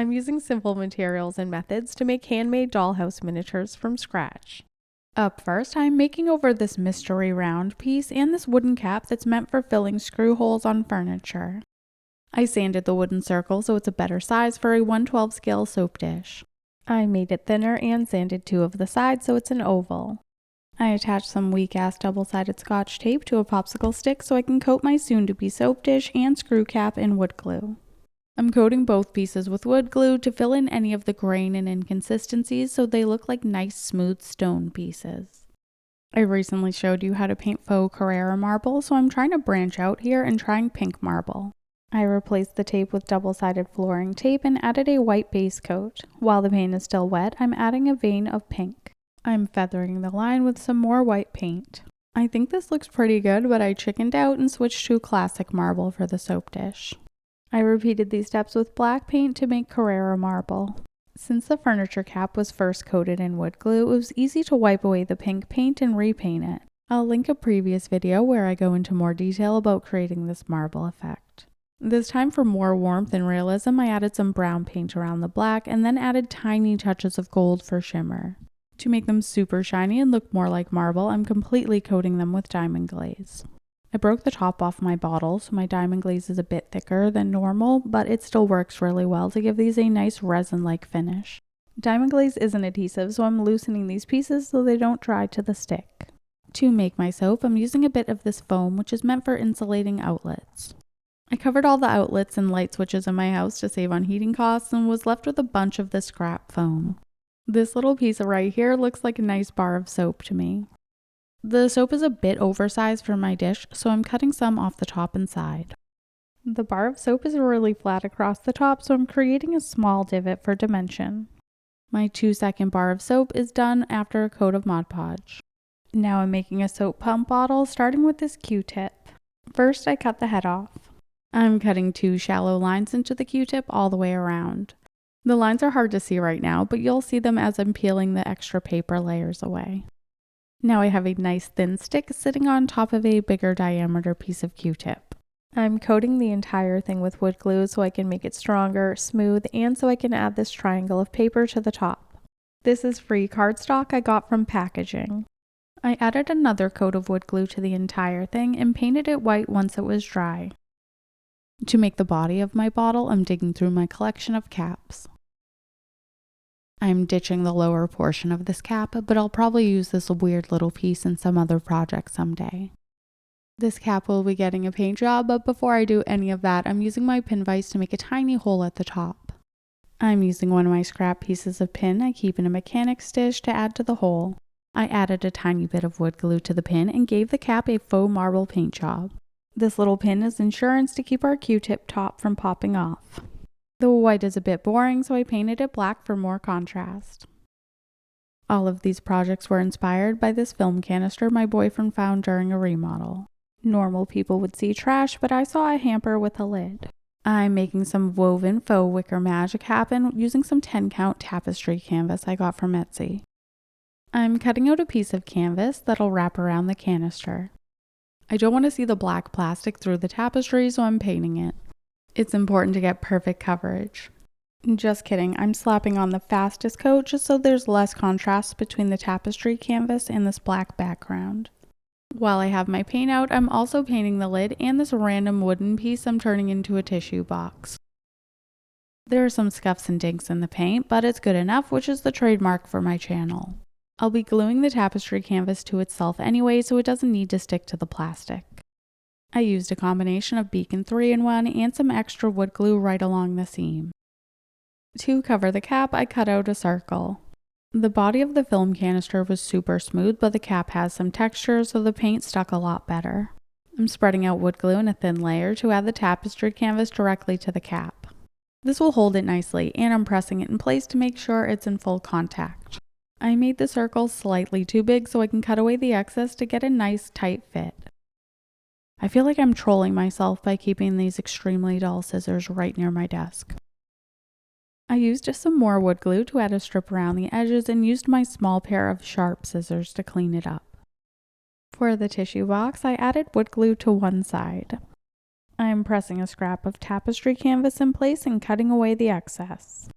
I'm using simple materials and methods to make handmade dollhouse miniatures from scratch. Up first, I'm making over this mystery round piece and this wooden cap that's meant for filling screw holes on furniture. I sanded the wooden circle so it's a better size for a 1/12 scale soap dish. I made it thinner and sanded 2 of the sides so it's an oval. I attached some weak-ass double-sided scotch tape to a popsicle stick so I can coat my soon-to-be soap dish and screw cap in wood glue. I'm coating both pieces with wood glue to fill in any of the grain and inconsistencies so they look like nice smooth stone pieces. I recently showed you how to paint faux Carrara marble, so I'm trying to branch out here and trying pink marble. I replaced the tape with double-sided flooring tape and added a white base coat. While the paint is still wet, I'm adding a vein of pink. I'm feathering the line with some more white paint. I think this looks pretty good, but I chickened out and switched to classic marble for the soap dish. I repeated these steps with black paint to make Carrara marble. Since the furniture cap was first coated in wood glue, it was easy to wipe away the pink paint and repaint it. I'll link a previous video where I go into more detail about creating this marble effect. This time, for more warmth and realism, I added some brown paint around the black and then added tiny touches of gold for shimmer. To make them super shiny and look more like marble, I'm completely coating them with Diamond Glaze. I broke the top off my bottle, so my Diamond Glaze is a bit thicker than normal, but it still works really well to give these a nice resin-like finish. Diamond Glaze isn't adhesive, so I'm loosening these pieces so they don't dry to the stick. To make my soap, I'm using a bit of this foam, which is meant for insulating outlets. I covered all the outlets and light switches in my house to save on heating costs and was left with a bunch of the scrap foam. This little piece right here looks like a nice bar of soap to me. The soap is a bit oversized for my dish, so I'm cutting some off the top and side. The bar of soap is really flat across the top, so I'm creating a small divot for dimension. My 2-second bar of soap is done after a coat of Mod Podge. Now I'm making a soap pump bottle, starting with this Q-tip. First, I cut the head off. I'm cutting 2 shallow lines into the Q-tip all the way around. The lines are hard to see right now, but you'll see them as I'm peeling the extra paper layers away. Now I have a nice thin stick sitting on top of a bigger diameter piece of Q-tip. I'm coating the entire thing with wood glue so I can make it stronger, smooth, and so I can add this triangle of paper to the top. This is free cardstock I got from packaging. I added another coat of wood glue to the entire thing and painted it white once it was dry. To make the body of my bottle, I'm digging through my collection of caps. I'm ditching the lower portion of this cap, but I'll probably use this weird little piece in some other project someday. This cap will be getting a paint job, but before I do any of that, I'm using my pin vise to make a tiny hole at the top. I'm using one of my scrap pieces of pin I keep in a mechanic's dish to add to the hole. I added a tiny bit of wood glue to the pin and gave the cap a faux marble paint job. This little pin is insurance to keep our Q-tip top from popping off. The white is a bit boring, so I painted it black for more contrast. All of these projects were inspired by this film canister my boyfriend found during a remodel. Normal people would see trash, but I saw a hamper with a lid. I'm making some woven faux wicker magic happen using some 10-count tapestry canvas I got from Etsy. I'm cutting out a piece of canvas that'll wrap around the canister. I don't want to see the black plastic through the tapestry, so I'm painting it. It's important to get perfect coverage. Just kidding, I'm slapping on the fastest coat just so there's less contrast between the tapestry canvas and this black background. While I have my paint out, I'm also painting the lid and this random wooden piece I'm turning into a tissue box. There are some scuffs and dinks in the paint, but it's good enough, which is the trademark for my channel. I'll be gluing the tapestry canvas to itself anyway, so it doesn't need to stick to the plastic. I used a combination of Beacon 3-in-1 and some extra wood glue right along the seam. To cover the cap, I cut out a circle. The body of the film canister was super smooth, but the cap has some texture, so the paint stuck a lot better. I'm spreading out wood glue in a thin layer to add the tapestry canvas directly to the cap. This will hold it nicely, and I'm pressing it in place to make sure it's in full contact. I made the circle slightly too big so I can cut away the excess to get a nice tight fit. I feel like I'm trolling myself by keeping these extremely dull scissors right near my desk. I used just some more wood glue to add a strip around the edges and used my small pair of sharp scissors to clean it up. For the tissue box, I added wood glue to one side. I'm pressing a scrap of tapestry canvas in place and cutting away the excess.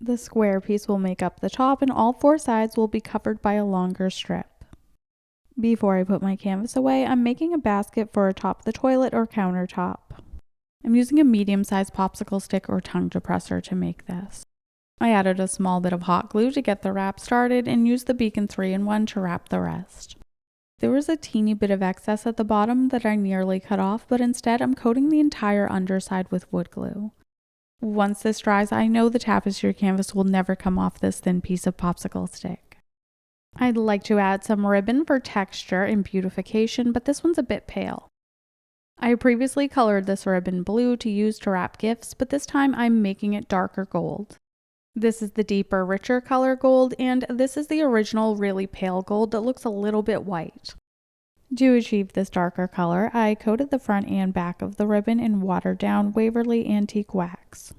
The square piece will make up the top and all 4 sides will be covered by a longer strip. Before I put my canvas away, I'm making a basket for atop the toilet or countertop. I'm using a medium-sized popsicle stick or tongue depressor to make this. I added a small bit of hot glue to get the wrap started and used the Beacon 3-in-1 to wrap the rest. There was a teeny bit of excess at the bottom that I nearly cut off, but instead I'm coating the entire underside with wood glue. Once this dries, I know the tapestry canvas will never come off this thin piece of popsicle stick. I'd like to add some ribbon for texture and beautification, but this one's a bit pale. I previously colored this ribbon blue to use to wrap gifts, but this time I'm making it darker gold. This is the deeper, richer color gold, and this is the original really pale gold that looks a little bit white. To achieve this darker color, I coated the front and back of the ribbon in watered down Waverly Antique Wax.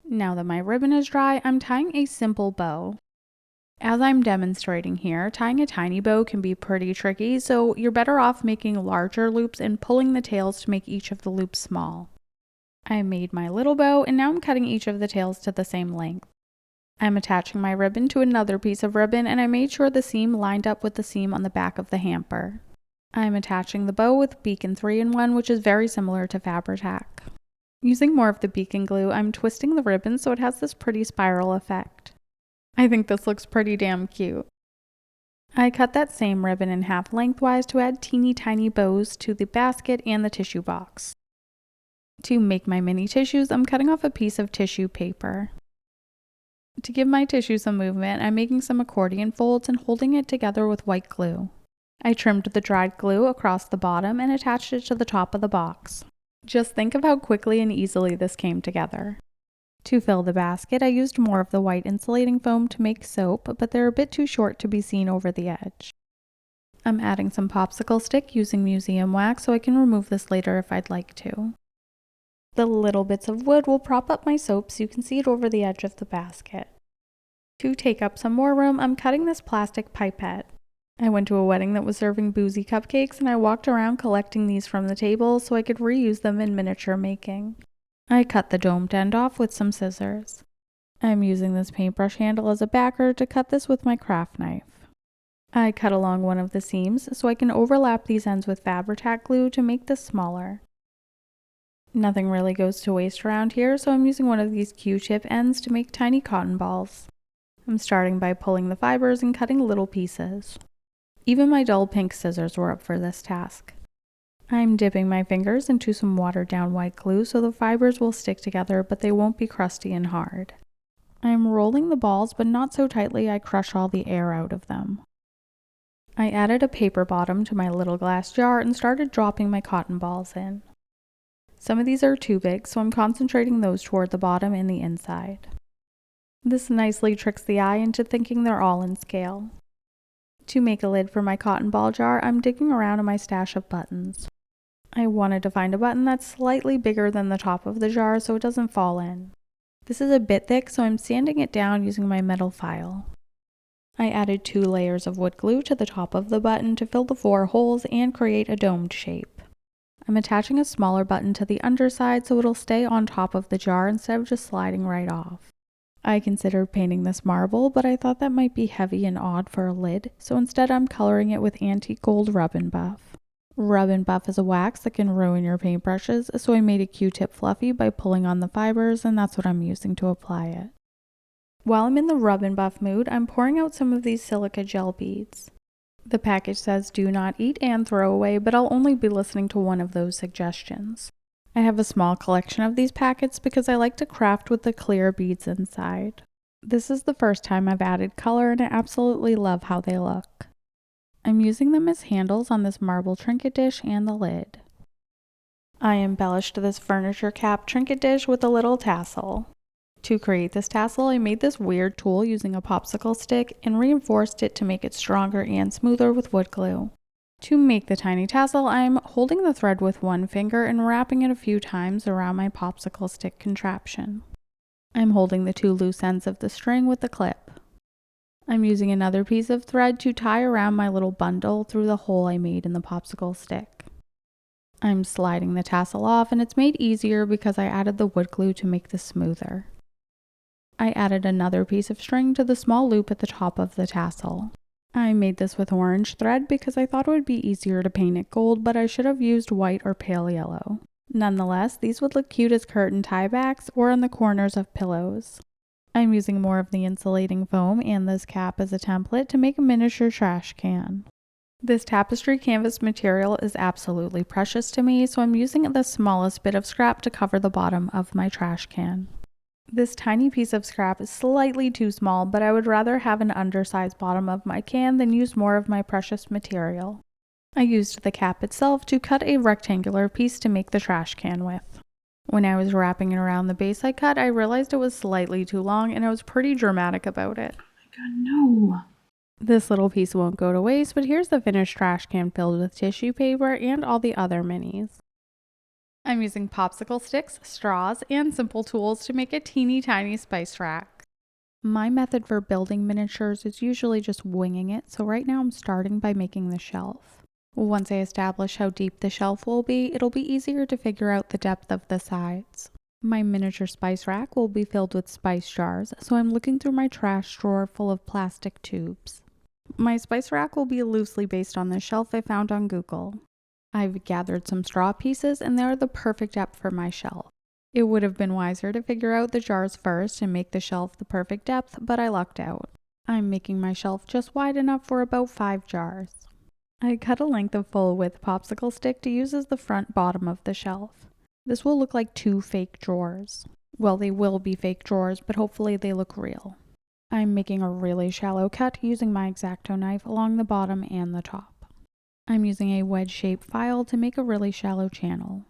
Now that my ribbon is dry, I'm tying a simple bow. As I'm demonstrating here, tying a tiny bow can be pretty tricky, so you're better off making larger loops and pulling the tails to make each of the loops small. I made my little bow and now I'm cutting each of the tails to the same length. I'm attaching my ribbon to another piece of ribbon and I made sure the seam lined up with the seam on the back of the hamper. I'm attaching the bow with Beacon 3-in-1, which is very similar to Fabri-Tac. Using more of the beacon glue, I'm twisting the ribbon so it has this pretty spiral effect. I think this looks pretty damn cute. I cut that same ribbon in half lengthwise to add teeny tiny bows to the basket and the tissue box. To make my mini tissues, I'm cutting off a piece of tissue paper. To give my tissue some movement, I'm making some accordion folds and holding it together with white glue. I trimmed the dried glue across the bottom and attached it to the top of the box. Just think of how quickly and easily this came together. To fill the basket, I used more of the white insulating foam to make soap, but they're a bit too short to be seen over the edge. I'm adding some popsicle stick using museum wax so I can remove this later if I'd like to. The little bits of wood will prop up my soap so you can see it over the edge of the basket. To take up some more room, I'm cutting this plastic pipette. I went to a wedding that was serving boozy cupcakes and I walked around collecting these from the table so I could reuse them in miniature making. I cut the domed end off with some scissors. I'm using this paintbrush handle as a backer to cut this with my craft knife. I cut along one of the seams so I can overlap these ends with Fabri-Tac glue to make this smaller. Nothing really goes to waste around here, so I'm using one of these Q-tip ends to make tiny cotton balls. I'm starting by pulling the fibers and cutting little pieces. Even my dull pink scissors were up for this task. I'm dipping my fingers into some watered down white glue so the fibers will stick together but they won't be crusty and hard. I'm rolling the balls but not so tightly I crush all the air out of them. I added a paper bottom to my little glass jar and started dropping my cotton balls in. Some of these are too big, so I'm concentrating those toward the bottom and the inside. This nicely tricks the eye into thinking they're all in scale. To make a lid for my cotton ball jar, I'm digging around in my stash of buttons. I wanted to find a button that's slightly bigger than the top of the jar so it doesn't fall in. This is a bit thick, so I'm sanding it down using my metal file. I added 2 layers of wood glue to the top of the button to fill the 4 holes and create a domed shape. I'm attaching a smaller button to the underside so it'll stay on top of the jar instead of just sliding right off. I considered painting this marble, but I thought that might be heavy and odd for a lid, so instead I'm coloring it with antique gold Rub and Buff. Rub and Buff is a wax that can ruin your paintbrushes, so I made a Q-tip fluffy by pulling on the fibers, and that's what I'm using to apply it. While I'm in the Rub and Buff mood, I'm pouring out some of these silica gel beads. The package says do not eat and throw away, but I'll only be listening to one of those suggestions. I have a small collection of these packets because I like to craft with the clear beads inside. This is the first time I've added color and I absolutely love how they look. I'm using them as handles on this marble trinket dish and the lid. I embellished this furniture cap trinket dish with a little tassel. To create this tassel, I made this weird tool using a popsicle stick and reinforced it to make it stronger and smoother with wood glue. To make the tiny tassel, I'm holding the thread with one finger and wrapping it a few times around my popsicle stick contraption. I'm holding the 2 loose ends of the string with the clip. I'm using another piece of thread to tie around my little bundle through the hole I made in the popsicle stick. I'm sliding the tassel off, and it's made easier because I added the wood glue to make this smoother. I added another piece of string to the small loop at the top of the tassel. I made this with orange thread because I thought it would be easier to paint it gold, but I should have used white or pale yellow. Nonetheless, these would look cute as curtain tiebacks or on the corners of pillows. I'm using more of the insulating foam and this cap as a template to make a miniature trash can. This tapestry canvas material is absolutely precious to me, so I'm using the smallest bit of scrap to cover the bottom of my trash can. This tiny piece of scrap is slightly too small, but I would rather have an undersized bottom of my can than use more of my precious material. I used the cap itself to cut a rectangular piece to make the trash can with. When I was wrapping it around the base I cut, I realized it was slightly too long and I was pretty dramatic about it. Oh my god, no! This little piece won't go to waste, but here's the finished trash can filled with tissue paper and all the other minis. I'm using popsicle sticks, straws, and simple tools to make a teeny tiny spice rack. My method for building miniatures is usually just winging it, so right now I'm starting by making the shelf. Once I establish how deep the shelf will be, it'll be easier to figure out the depth of the sides. My miniature spice rack will be filled with spice jars, so I'm looking through my trash drawer full of plastic tubes. My spice rack will be loosely based on the shelf I found on Google. I've gathered some straw pieces and they're the perfect depth for my shelf. It would have been wiser to figure out the jars first and make the shelf the perfect depth, but I lucked out. I'm making my shelf just wide enough for about 5 jars. I cut a length of full width popsicle stick to use as the front bottom of the shelf. This will look like 2 fake drawers. Well, they will be fake drawers, but hopefully they look real. I'm making a really shallow cut using my X-Acto knife along the bottom and the top. I'm using a wedge-shaped file to make a really shallow channel.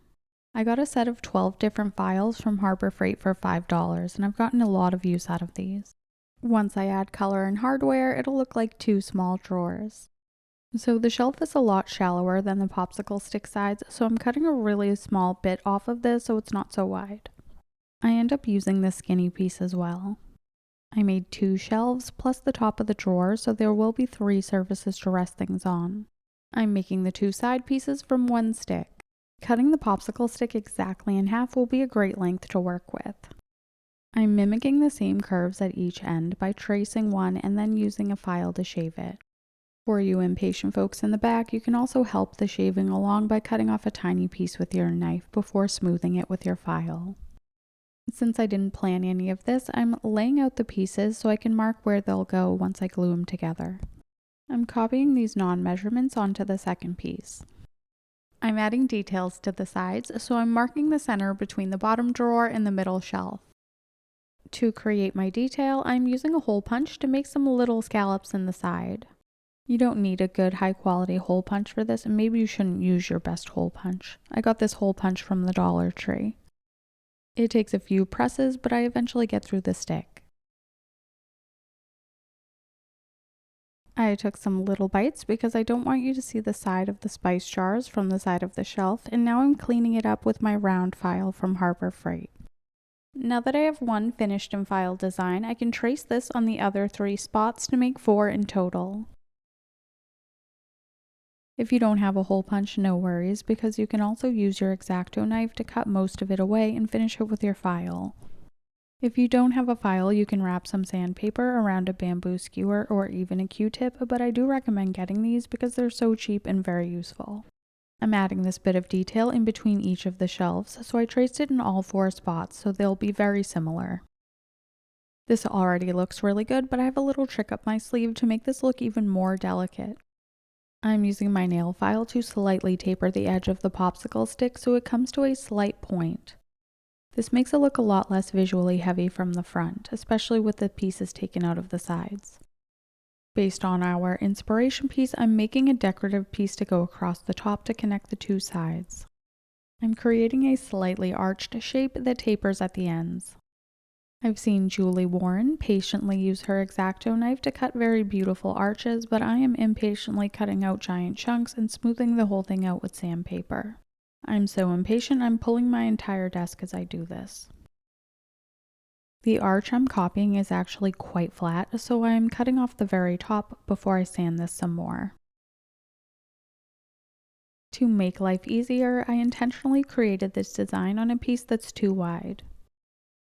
I got a set of 12 different files from Harbor Freight for $5, and I've gotten a lot of use out of these. Once I add color and hardware, it'll look like 2 small drawers. So the shelf is a lot shallower than the popsicle stick sides, so I'm cutting a really small bit off of this so it's not so wide. I end up using the skinny piece as well. I made 2 shelves plus the top of the drawer, so there will be 3 surfaces to rest things on. I'm making the 2 side pieces from 1 stick. Cutting the popsicle stick exactly in half will be a great length to work with. I'm mimicking the same curves at each end by tracing one and then using a file to shave it. For you impatient folks in the back, you can also help the shaving along by cutting off a tiny piece with your knife before smoothing it with your file. Since I didn't plan any of this, I'm laying out the pieces so I can mark where they'll go once I glue them together. I'm copying these non-measurements onto the second piece. I'm adding details to the sides, so I'm marking the center between the bottom drawer and the middle shelf. To create my detail, I'm using a hole punch to make some little scallops in the side. You don't need a good high-quality hole punch for this, and maybe you shouldn't use your best hole punch. I got this hole punch from the Dollar Tree. It takes a few presses, but I eventually get through the stick. I took some little bites because I don't want you to see the side of the spice jars from the side of the shelf, and now I'm cleaning it up with my round file from Harbor Freight. Now that I have 1 finished and filed design, I can trace this on the other 3 spots to make 4 in total. If you don't have a hole punch, no worries, because you can also use your X-Acto knife to cut most of it away and finish it with your file. If you don't have a file, you can wrap some sandpaper around a bamboo skewer or even a Q-tip, but I do recommend getting these because they're so cheap and very useful. I'm adding this bit of detail in between each of the shelves, so I traced it in all 4 spots, so they'll be very similar. This already looks really good, but I have a little trick up my sleeve to make this look even more delicate. I'm using my nail file to slightly taper the edge of the popsicle stick so it comes to a slight point. This makes it look a lot less visually heavy from the front, especially with the pieces taken out of the sides. Based on our inspiration piece, I'm making a decorative piece to go across the top to connect the 2 sides. I'm creating a slightly arched shape that tapers at the ends. I've seen Julie Warren patiently use her X-Acto knife to cut very beautiful arches, but I am impatiently cutting out giant chunks and smoothing the whole thing out with sandpaper. I'm so impatient I'm pulling my entire desk as I do this. The arch I'm copying is actually quite flat, so I'm cutting off the very top before I sand this some more. To make life easier, I intentionally created this design on a piece that's too wide.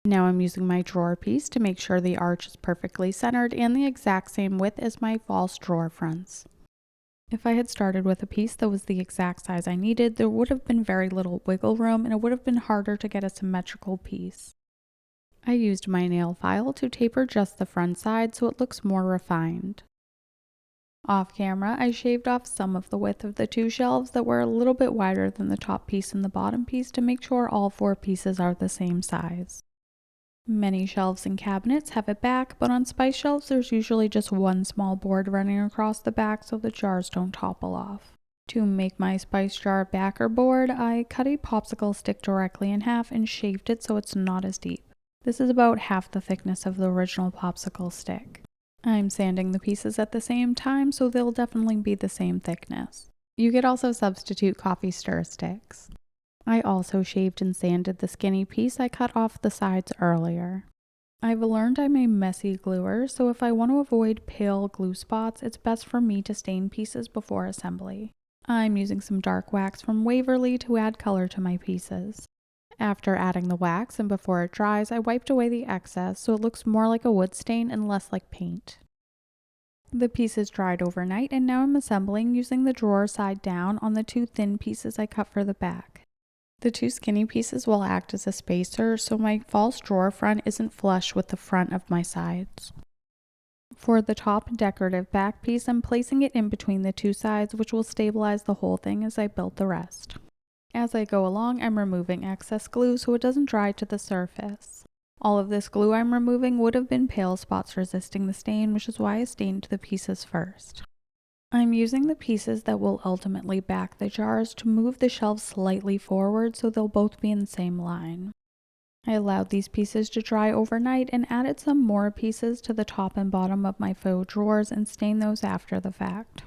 Now I'm using my drawer piece to make sure the arch is perfectly centered and the exact same width as my false drawer fronts. If I had started with a piece that was the exact size I needed, there would have been very little wiggle room and it would have been harder to get a symmetrical piece. I used my nail file to taper just the front side so it looks more refined. Off camera, I shaved off some of the width of the two shelves that were a little bit wider than the top piece and the bottom piece to make sure all four pieces are the same size. Many shelves and cabinets have a back, but on spice shelves there's usually just one small board running across the back so the jars don't topple off. To make my spice jar backer board, I cut a popsicle stick directly in half and shaved it so it's not as deep. This is about half the thickness of the original popsicle stick. I'm sanding the pieces at the same time, so they'll definitely be the same thickness. You could also substitute coffee stir sticks. I also shaved and sanded the skinny piece I cut off the sides earlier. I've learned I'm a messy gluer, so if I want to avoid pale glue spots, it's best for me to stain pieces before assembly. I'm using some dark wax from Waverly to add color to my pieces. After adding the wax and before it dries, I wiped away the excess so it looks more like a wood stain and less like paint. The pieces dried overnight and now I'm assembling using the drawer side down on the two thin pieces I cut for the back. The two skinny pieces will act as a spacer so my false drawer front isn't flush with the front of my sides. For the top decorative back piece, I'm placing it in between the two sides, which will stabilize the whole thing as I build the rest. As I go along, I'm removing excess glue so it doesn't dry to the surface. All of this glue I'm removing would have been pale spots resisting the stain, which is why I stained the pieces first. I'm using the pieces that will ultimately back the jars to move the shelves slightly forward so they'll both be in the same line. I allowed these pieces to dry overnight and added some more pieces to the top and bottom of my faux drawers and stained those after the fact.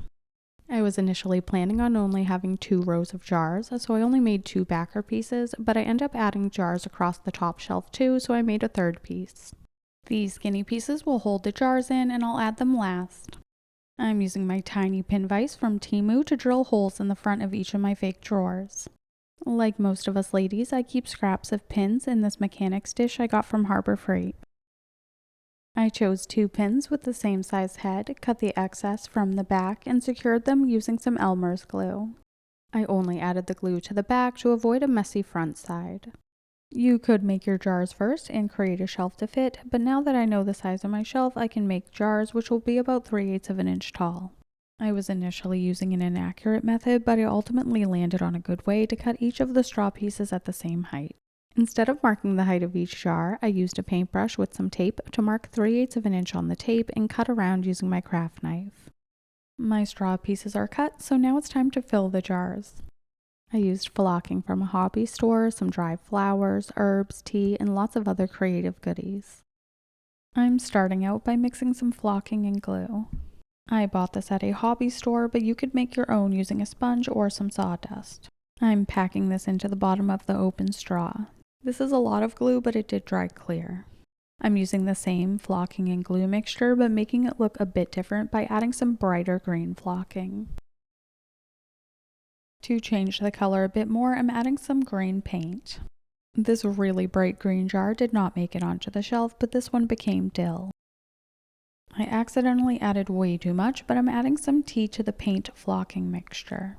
I was initially planning on only having 2 rows of jars, so I only made 2 backer pieces, but I ended up adding jars across the top shelf too, so I made a 3rd piece. These skinny pieces will hold the jars in and I'll add them last. I'm using my tiny pin vise from Temu to drill holes in the front of each of my fake drawers. Like most of us ladies, I keep scraps of pins in this mechanics dish I got from Harbor Freight. I chose 2 pins with the same size head, cut the excess from the back, and secured them using some Elmer's glue. I only added the glue to the back to avoid a messy front side. You could make your jars first and create a shelf to fit, but now that I know the size of my shelf, I can make jars which will be about 3/8 of an inch tall. I was initially using an inaccurate method, but I ultimately landed on a good way to cut each of the straw pieces at the same height. Instead of marking the height of each jar, I used a paintbrush with some tape to mark 3/8 of an inch on the tape and cut around using my craft knife. My straw pieces are cut, so now it's time to fill the jars. I used flocking from a hobby store, some dried flowers, herbs, tea, and lots of other creative goodies. I'm starting out by mixing some flocking and glue. I bought this at a hobby store, but you could make your own using a sponge or some sawdust. I'm packing this into the bottom of the open straw. This is a lot of glue, but it did dry clear. I'm using the same flocking and glue mixture, but making it look a bit different by adding some brighter green flocking. To change the color a bit more, I'm adding some green paint. This really bright green jar did not make it onto the shelf, but this one became dill. I accidentally added way too much, but I'm adding some tea to the paint flocking mixture.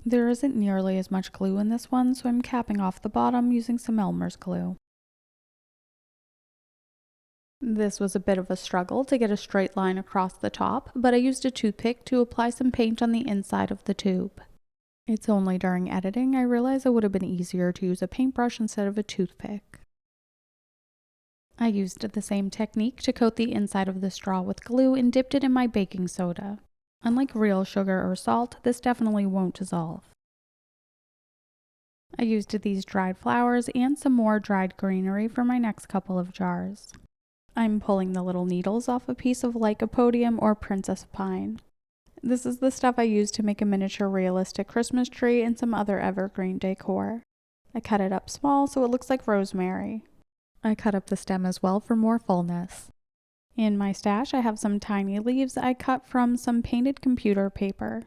There isn't nearly as much glue in this one, so I'm capping off the bottom using some Elmer's glue. This was a bit of a struggle to get a straight line across the top, but I used a toothpick to apply some paint on the inside of the tube. It's only during editing I realized it would have been easier to use a paintbrush instead of a toothpick. I used the same technique to coat the inside of the straw with glue and dipped it in my baking soda. Unlike real sugar or salt, this definitely won't dissolve. I used these dried flowers and some more dried greenery for my next couple of jars. I'm pulling the little needles off a piece of lycopodium or princess pine. This is the stuff I used to make a miniature realistic Christmas tree and some other evergreen decor. I cut it up small so it looks like rosemary. I cut up the stem as well for more fullness. In my stash, I have some tiny leaves I cut from some painted computer paper.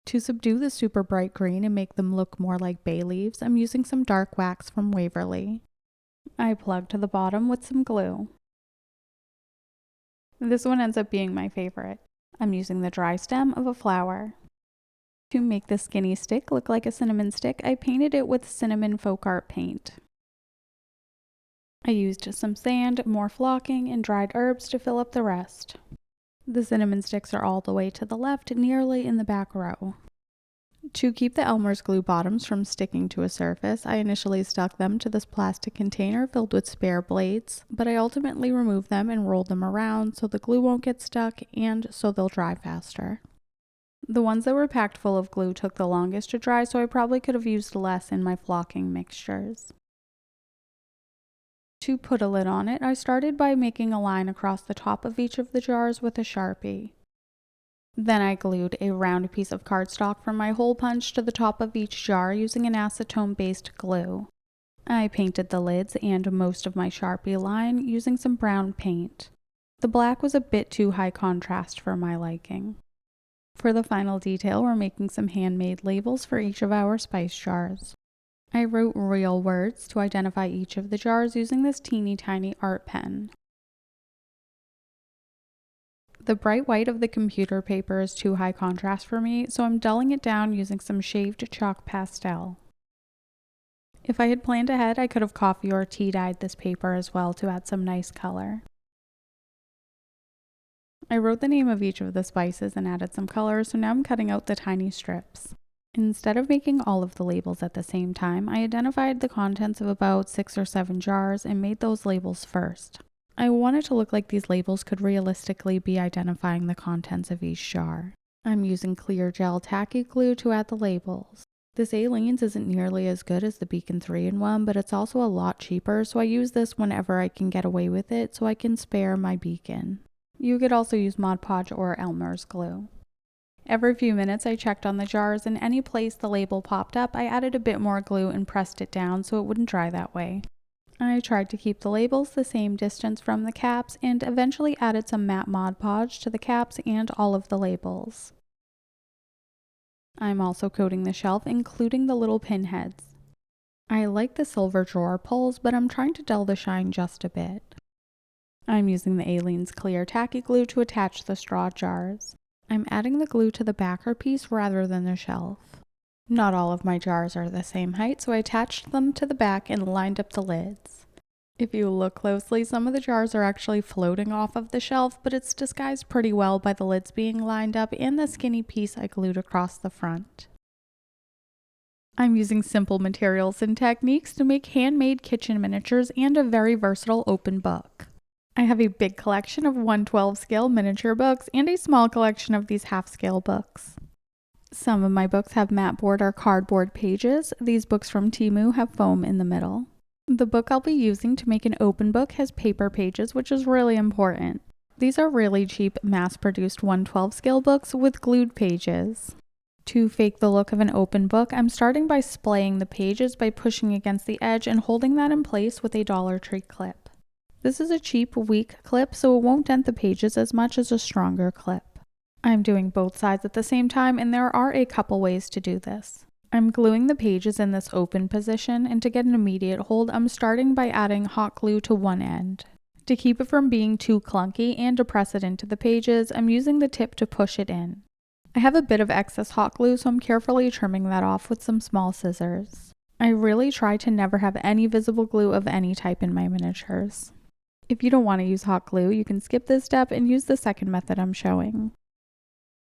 To subdue the super bright green and make them look more like bay leaves, I'm using some dark wax from Waverly. I plug to the bottom with some glue. This one ends up being my favorite. I'm using the dry stem of a flower. To make the skinny stick look like a cinnamon stick, I painted it with cinnamon folk art paint. I used some sand, more flocking, and dried herbs to fill up the rest. The cinnamon sticks are all the way to the left, nearly in the back row. To keep the Elmer's glue bottoms from sticking to a surface, I initially stuck them to this plastic container filled with spare blades, but I ultimately removed them and rolled them around so the glue won't get stuck and so they'll dry faster. The ones that were packed full of glue took the longest to dry, so I probably could have used less in my flocking mixtures. To put a lid on it, I started by making a line across the top of each of the jars with a Sharpie. Then I glued a round piece of cardstock from my hole punch to the top of each jar using an acetone-based glue. I painted the lids and most of my Sharpie line using some brown paint. The black was a bit too high contrast for my liking. For the final detail, we're making some handmade labels for each of our spice jars. I wrote real words to identify each of the jars using this teeny tiny art pen. The bright white of the computer paper is too high contrast for me, so I'm dulling it down using some shaved chalk pastel. If I had planned ahead, I could have coffee or tea dyed this paper as well to add some nice color. I wrote the name of each of the spices and added some color, so now I'm cutting out the tiny strips. Instead of making all of the labels at the same time, I identified the contents of about 6 or 7 jars and made those labels first. I wanted to look like these labels could realistically be identifying the contents of each jar. I'm using clear gel tacky glue to add the labels. This Aleene's isn't nearly as good as the Beacon 3-in-1, but it's also a lot cheaper, so I use this whenever I can get away with it so I can spare my Beacon. You could also use Mod Podge or Elmer's glue. Every few minutes I checked on the jars, and any place the label popped up, I added a bit more glue and pressed it down so it wouldn't dry that way. I tried to keep the labels the same distance from the caps and eventually added some matte Mod Podge to the caps and all of the labels. I'm also coating the shelf, including the little pinheads. I like the silver drawer pulls, but I'm trying to dull the shine just a bit. I'm using the Aleene's clear tacky glue to attach the straw jars. I'm adding the glue to the backer piece rather than the shelf. Not all of my jars are the same height, so I attached them to the back and lined up the lids. If you look closely, some of the jars are actually floating off of the shelf, but it's disguised pretty well by the lids being lined up and the skinny piece I glued across the front. I'm using simple materials and techniques to make handmade kitchen miniatures and a very versatile open book. I have a big collection of 1/12 scale miniature books and a small collection of these half-scale books. Some of my books have mat board or cardboard pages. These books from Temu have foam in the middle. The book I'll be using to make an open book has paper pages, which is really important. These are really cheap, mass-produced 1/12 scale books with glued pages. To fake the look of an open book, I'm starting by splaying the pages by pushing against the edge and holding that in place with a Dollar Tree clip. This is a cheap, weak clip, so it won't dent the pages as much as a stronger clip. I'm doing both sides at the same time, and there are a couple ways to do this. I'm gluing the pages in this open position, and to get an immediate hold, I'm starting by adding hot glue to one end. To keep it from being too clunky and to press it into the pages, I'm using the tip to push it in. I have a bit of excess hot glue, so I'm carefully trimming that off with some small scissors. I really try to never have any visible glue of any type in my miniatures. If you don't want to use hot glue, you can skip this step and use the second method I'm showing.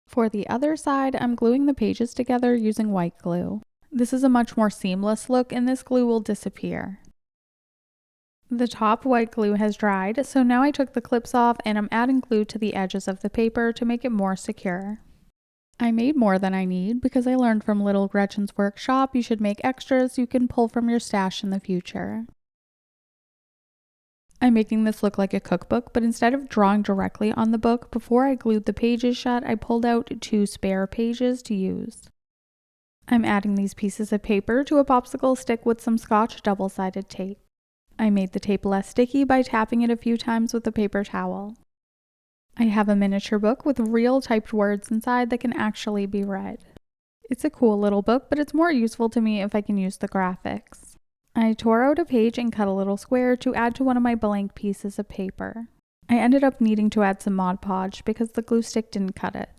For the other side, I'm gluing the pages together using white glue. This is a much more seamless look, and this glue will disappear. The top white glue has dried, so now I took the clips off and I'm adding glue to the edges of the paper to make it more secure. I made more than I need because I learned from Little Gretchen's workshop you should make extras you can pull from your stash in the future. I'm making this look like a cookbook, but instead of drawing directly on the book, before I glued the pages shut, I pulled out 2 spare pages to use. I'm adding these pieces of paper to a popsicle stick with some Scotch double-sided tape. I made the tape less sticky by tapping it a few times with a paper towel. I have a miniature book with real typed words inside that can actually be read. It's a cool little book, but it's more useful to me if I can use the graphics. I tore out a page and cut a little square to add to one of my blank pieces of paper. I ended up needing to add some Mod Podge because the glue stick didn't cut it.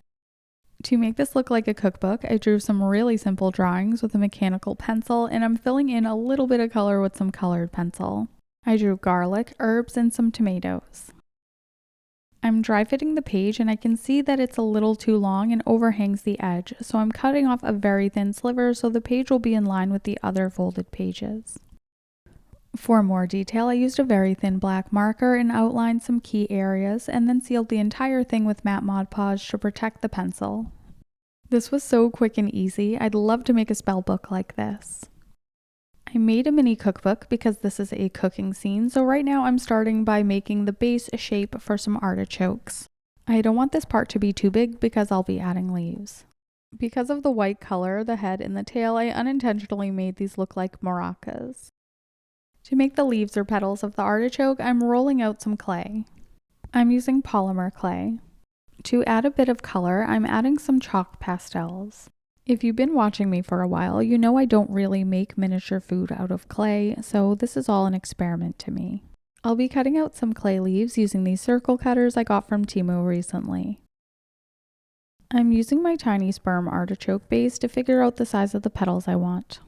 To make this look like a cookbook, I drew some really simple drawings with a mechanical pencil, and I'm filling in a little bit of color with some colored pencil. I drew garlic, herbs, and some tomatoes. I'm dry fitting the page and I can see that it's a little too long and overhangs the edge, so I'm cutting off a very thin sliver so the page will be in line with the other folded pages. For more detail, I used a very thin black marker and outlined some key areas and then sealed the entire thing with matte Mod Podge to protect the pencil. This was so quick and easy. I'd love to make a spell book like this. I made a mini cookbook because this is a cooking scene, so right now I'm starting by making the base shape for some artichokes. I don't want this part to be too big because I'll be adding leaves. Because of the white color, the head and the tail, I unintentionally made these look like maracas. To make the leaves or petals of the artichoke, I'm rolling out some clay. I'm using polymer clay. To add a bit of color, I'm adding some chalk pastels. If you've been watching me for a while, you know I don't really make miniature food out of clay, so this is all an experiment to me. I'll be cutting out some clay leaves using these circle cutters I got from Temu recently. I'm using my tiny sperm artichoke base to figure out the size of the petals I want.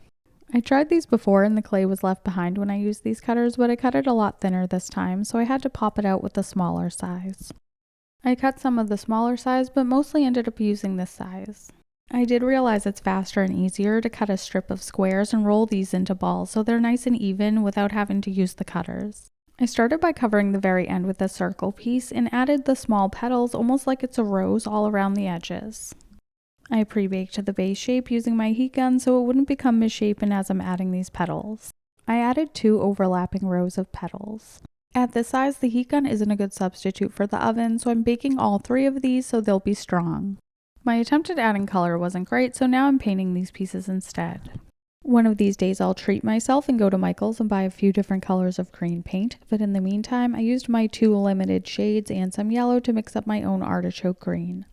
I tried these before and the clay was left behind when I used these cutters, but I cut it a lot thinner this time, so I had to pop it out with the smaller size. I cut some of the smaller size, but mostly ended up using this size. I did realize it's faster and easier to cut a strip of squares and roll these into balls so they're nice and even without having to use the cutters. I started by covering the very end with a circle piece and added the small petals almost like it's a rose all around the edges. I pre-baked the base shape using my heat gun so it wouldn't become misshapen as I'm adding these petals. I added 2 overlapping rows of petals. At this size, the heat gun isn't a good substitute for the oven, so I'm baking all 3 of these so they'll be strong. My attempt at adding color wasn't great, so now I'm painting these pieces instead. One of these days I'll treat myself and go to Michael's and buy a few different colors of green paint, but in the meantime I used my 2 limited shades and some yellow to mix up my own artichoke green.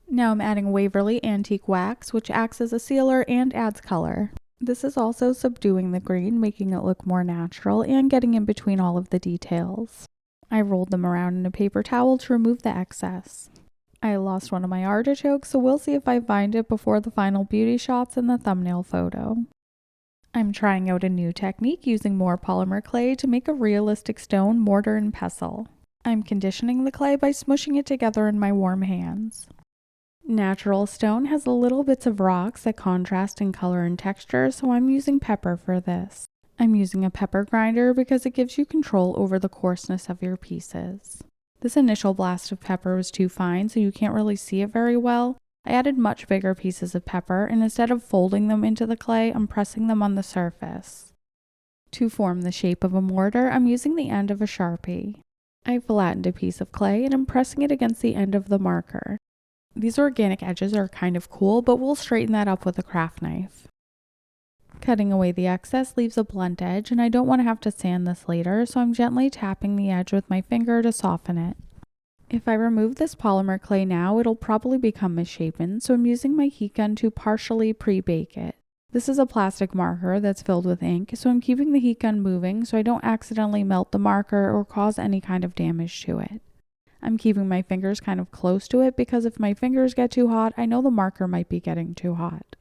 Now I'm adding Waverly Antique Wax, which acts as a sealer and adds color. This is also subduing the green, making it look more natural and getting in between all of the details. I rolled them around in a paper towel to remove the excess. I lost one of my artichokes, so we'll see if I find it before the final beauty shots in the thumbnail photo. I'm trying out a new technique using more polymer clay to make a realistic stone, mortar, and pestle. I'm conditioning the clay by smushing it together in my warm hands. Natural stone has little bits of rocks that contrast in color and texture, so I'm using pepper for this. I'm using a pepper grinder because it gives you control over the coarseness of your pieces. This initial blast of pepper was too fine, so you can't really see it very well. I added much bigger pieces of pepper, and instead of folding them into the clay, I'm pressing them on the surface. To form the shape of a mortar, I'm using the end of a Sharpie. I flattened a piece of clay, and I'm pressing it against the end of the marker. These organic edges are kind of cool, but we'll straighten that up with a craft knife. Cutting away the excess leaves a blunt edge, and I don't want to have to sand this later, so I'm gently tapping the edge with my finger to soften it. If I remove this polymer clay now, it'll probably become misshapen, so I'm using my heat gun to partially pre-bake it. This is a plastic marker that's filled with ink, so I'm keeping the heat gun moving so I don't accidentally melt the marker or cause any kind of damage to it. I'm keeping my fingers kind of close to it because if my fingers get too hot, I know the marker might be getting too hot.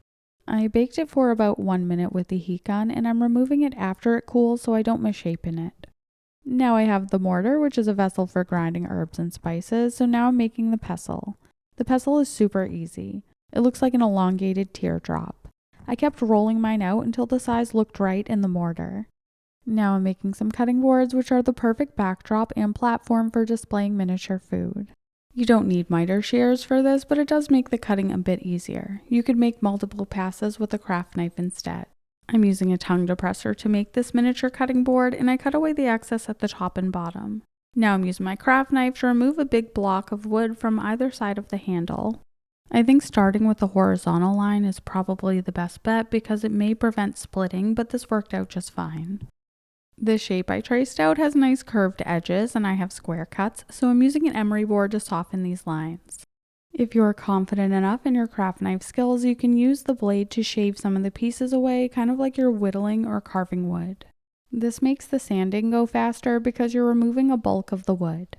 I baked it for about 1 minute with the heat gun, and I'm removing it after it cools so I don't misshapen it. Now I have the mortar, which is a vessel for grinding herbs and spices, so now I'm making the pestle. The pestle is super easy. It looks like an elongated teardrop. I kept rolling mine out until the size looked right in the mortar. Now I'm making some cutting boards, which are the perfect backdrop and platform for displaying miniature food. You don't need miter shears for this, but it does make the cutting a bit easier. You could make multiple passes with a craft knife instead. I'm using a tongue depressor to make this miniature cutting board, and I cut away the excess at the top and bottom. Now I'm using my craft knife to remove a big block of wood from either side of the handle. I think starting with the horizontal line is probably the best bet because it may prevent splitting, but this worked out just fine. The shape I traced out has nice curved edges and I have square cuts, so I'm using an emery board to soften these lines. If you're confident enough in your craft knife skills, you can use the blade to shave some of the pieces away, kind of like you're whittling or carving wood. This makes the sanding go faster because you're removing a bulk of the wood.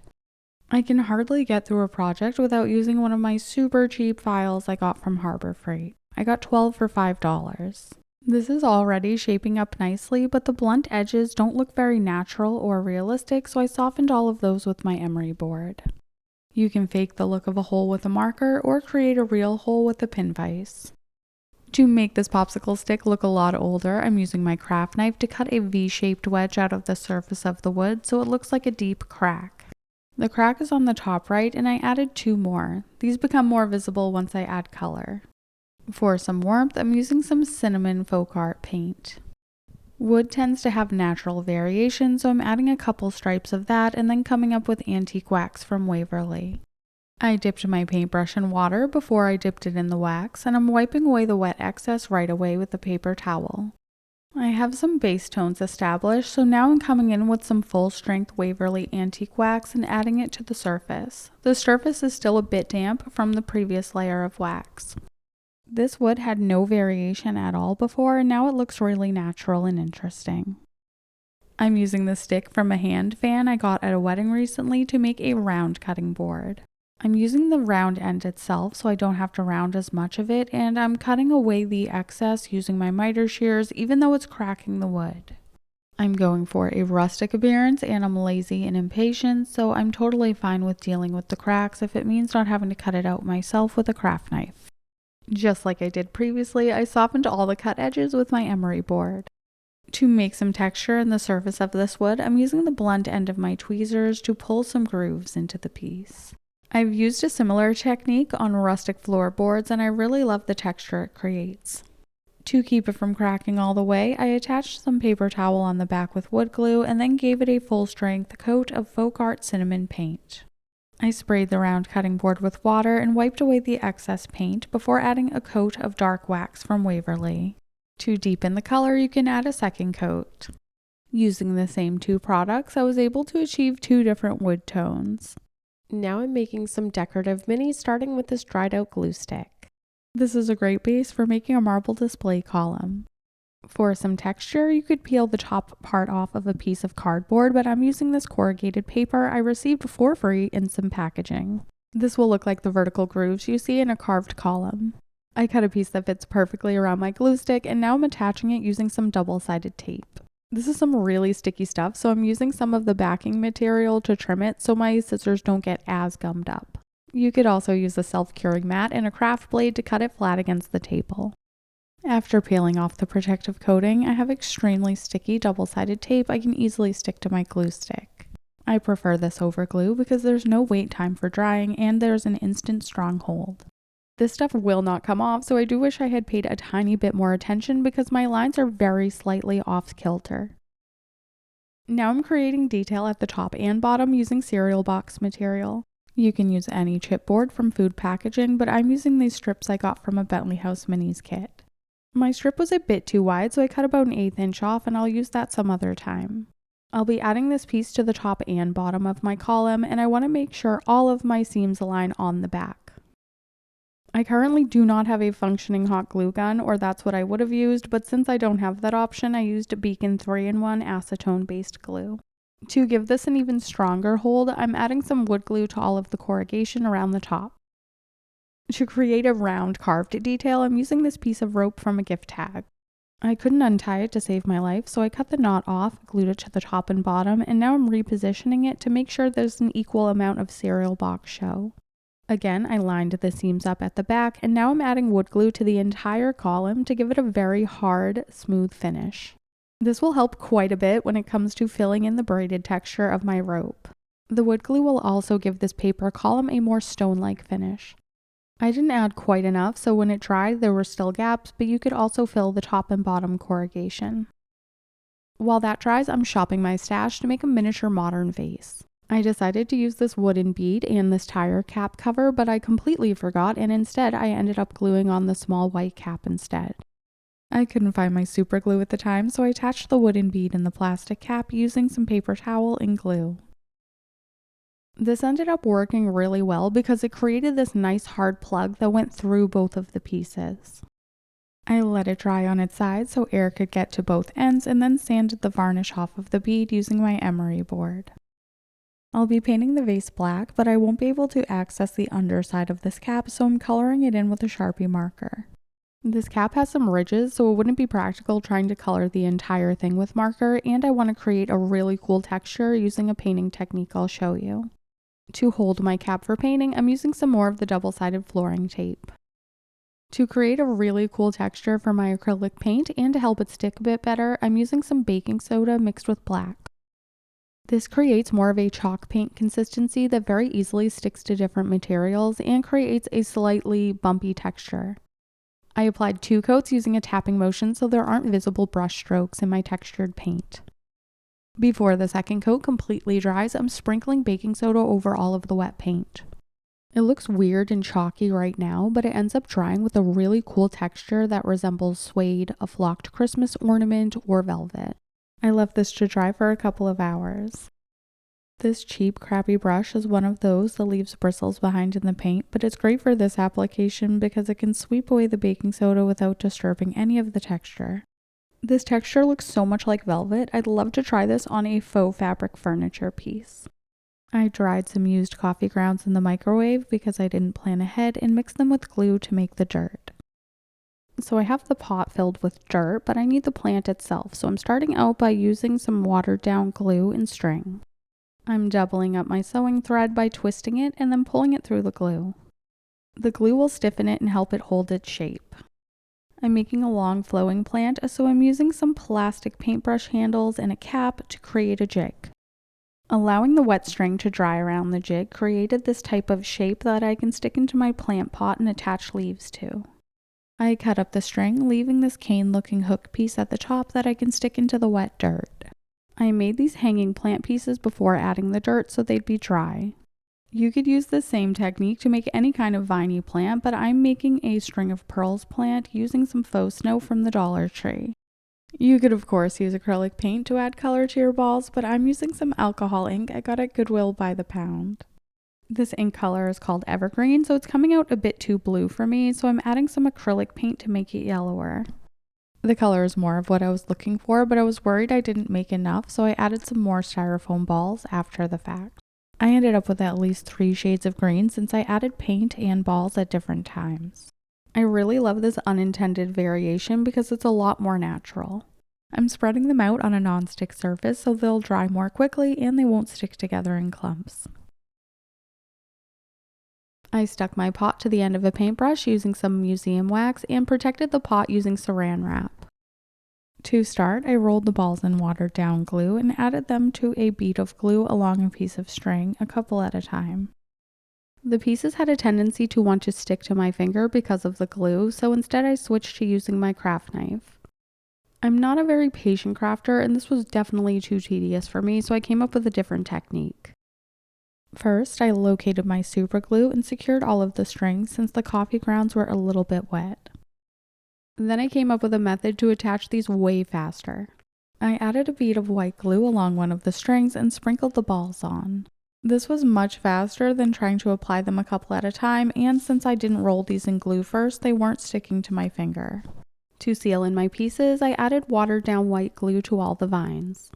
I can hardly get through a project without using one of my super cheap files I got from Harbor Freight. I got 12 for $5. This is already shaping up nicely, but the blunt edges don't look very natural or realistic, so I softened all of those with my emery board. You can fake the look of a hole with a marker or create a real hole with a pin vise. To make this popsicle stick look a lot older, I'm using my craft knife to cut a V-shaped wedge out of the surface of the wood so it looks like a deep crack. The crack is on the top right, and I added 2 more. These become more visible once I add color. For some warmth, I'm using some cinnamon folk art paint. Wood tends to have natural variation, so I'm adding a couple stripes of that and then coming up with antique wax from Waverly. I dipped my paintbrush in water before I dipped it in the wax, and I'm wiping away the wet excess right away with a paper towel. I have some base tones established, so now I'm coming in with some full-strength Waverly antique wax and adding it to the surface. The surface is still a bit damp from the previous layer of wax. This wood had no variation at all before, and now it looks really natural and interesting. I'm using the stick from a hand fan I got at a wedding recently to make a round cutting board. I'm using the round end itself so I don't have to round as much of it, and I'm cutting away the excess using my miter shears even though it's cracking the wood. I'm going for a rustic appearance, and I'm lazy and impatient, so I'm totally fine with dealing with the cracks if it means not having to cut it out myself with a craft knife. Just like I did previously, I softened all the cut edges with my emery board. To make some texture in the surface of this wood, I'm using the blunt end of my tweezers to pull some grooves into the piece. I've used a similar technique on rustic floorboards, and I really love the texture it creates. To keep it from cracking all the way, I attached some paper towel on the back with wood glue and then gave it a full-strength coat of folk art cinnamon paint. I sprayed the round cutting board with water and wiped away the excess paint before adding a coat of dark wax from Waverly. To deepen the color, you can add a second coat. Using the same 2 products, I was able to achieve 2 different wood tones. Now I'm making some decorative minis, starting with this dried out glue stick. This is a great base for making a marble display column. For some texture, you could peel the top part off of a piece of cardboard, but I'm using this corrugated paper I received for free in some packaging. This will look like the vertical grooves you see in a carved column. I cut a piece that fits perfectly around my glue stick, and now I'm attaching it using some double-sided tape. This is some really sticky stuff, so I'm using some of the backing material to trim it so my scissors don't get as gummed up. You could also use a self-curing mat and a craft blade to cut it flat against the table. After peeling off the protective coating, I have extremely sticky double-sided tape I can easily stick to my glue stick. I prefer this over glue because there's no wait time for drying and there's an instant strong hold. This stuff will not come off, so I do wish I had paid a tiny bit more attention because my lines are very slightly off kilter. Now I'm creating detail at the top and bottom using cereal box material. You can use any chipboard from food packaging, but I'm using these strips I got from a Bentley House Minis kit. My strip was a bit too wide, so I cut about 1/8 inch off, and I'll use that some other time. I'll be adding this piece to the top and bottom of my column, and I want to make sure all of my seams align on the back. I currently do not have a functioning hot glue gun, or that's what I would have used, but since I don't have that option, I used Beacon 3-in-1 acetone-based glue. To give this an even stronger hold, I'm adding some wood glue to all of the corrugation around the top. To create a round carved detail, I'm using this piece of rope from a gift tag. I couldn't untie it to save my life, so I cut the knot off, glued it to the top and bottom, and now I'm repositioning it to make sure there's an equal amount of cereal box show. Again, I lined the seams up at the back, and now I'm adding wood glue to the entire column to give it a very hard, smooth finish. This will help quite a bit when it comes to filling in the braided texture of my rope. The wood glue will also give this paper column a more stone-like finish. I didn't add quite enough, so when it dried there were still gaps, but you could also fill the top and bottom corrugation. While that dries, I'm shopping my stash to make a miniature modern vase. I decided to use this wooden bead and this tire cap cover, but I completely forgot, and instead I ended up gluing on the small white cap instead. I couldn't find my super glue at the time, so I attached the wooden bead in the plastic cap using some paper towel and glue. This ended up working really well because it created this nice hard plug that went through both of the pieces. I let it dry on its side so air could get to both ends and then sanded the varnish off of the bead using my emery board. I'll be painting the vase black, but I won't be able to access the underside of this cap, so I'm coloring it in with a Sharpie marker. This cap has some ridges, so it wouldn't be practical trying to color the entire thing with marker, and I want to create a really cool texture using a painting technique I'll show you. To hold my cap for painting, I'm using some more of the double-sided flooring tape. To create a really cool texture for my acrylic paint and to help it stick a bit better, I'm using some baking soda mixed with black. This creates more of a chalk paint consistency that very easily sticks to different materials and creates a slightly bumpy texture. I applied 2 coats using a tapping motion so there aren't visible brush strokes in my textured paint. Before the second coat completely dries, I'm sprinkling baking soda over all of the wet paint. It looks weird and chalky right now, but it ends up drying with a really cool texture that resembles suede, a flocked Christmas ornament, or velvet. I left this to dry for a couple of hours. This cheap, crappy brush is one of those that leaves bristles behind in the paint, but it's great for this application because it can sweep away the baking soda without disturbing any of the texture. This texture looks so much like velvet. I'd love to try this on a faux fabric furniture piece. I dried some used coffee grounds in the microwave because I didn't plan ahead and mixed them with glue to make the dirt. So I have the pot filled with dirt, but I need the plant itself, so I'm starting out by using some watered down glue and string. I'm doubling up my sewing thread by twisting it and then pulling it through the glue. The glue will stiffen it and help it hold its shape. I'm making a long flowing plant, so I'm using some plastic paintbrush handles and a cap to create a jig. Allowing the wet string to dry around the jig created this type of shape that I can stick into my plant pot and attach leaves to. I cut up the string, leaving this cane-looking hook piece at the top that I can stick into the wet dirt. I made these hanging plant pieces before adding the dirt so they'd be dry. You could use the same technique to make any kind of viney plant, but I'm making a string of pearls plant using some faux snow from the Dollar Tree. You could of course use acrylic paint to add color to your balls, but I'm using some alcohol ink I got at Goodwill by the pound. This ink color is called Evergreen, so it's coming out a bit too blue for me, so I'm adding some acrylic paint to make it yellower. The color is more of what I was looking for, but I was worried I didn't make enough, so I added some more styrofoam balls after the fact. I ended up with at least 3 shades of green since I added paint and balls at different times. I really love this unintended variation because it's a lot more natural. I'm spreading them out on a non-stick surface so they'll dry more quickly and they won't stick together in clumps. I stuck my pot to the end of a paintbrush using some museum wax and protected the pot using saran wrap. To start, I rolled the balls in watered down glue and added them to a bead of glue along a piece of string, a couple at a time. The pieces had a tendency to want to stick to my finger because of the glue, so instead I switched to using my craft knife. I'm not a very patient crafter, and this was definitely too tedious for me, so I came up with a different technique. First, I located my super glue and secured all of the strings since the coffee grounds were a little bit wet. Then I came up with a method to attach these way faster. I added a bead of white glue along one of the strings and sprinkled the balls on. This was much faster than trying to apply them a couple at a time, and since I didn't roll these in glue first, they weren't sticking to my finger. To seal in my pieces, I added watered down white glue to all the vines.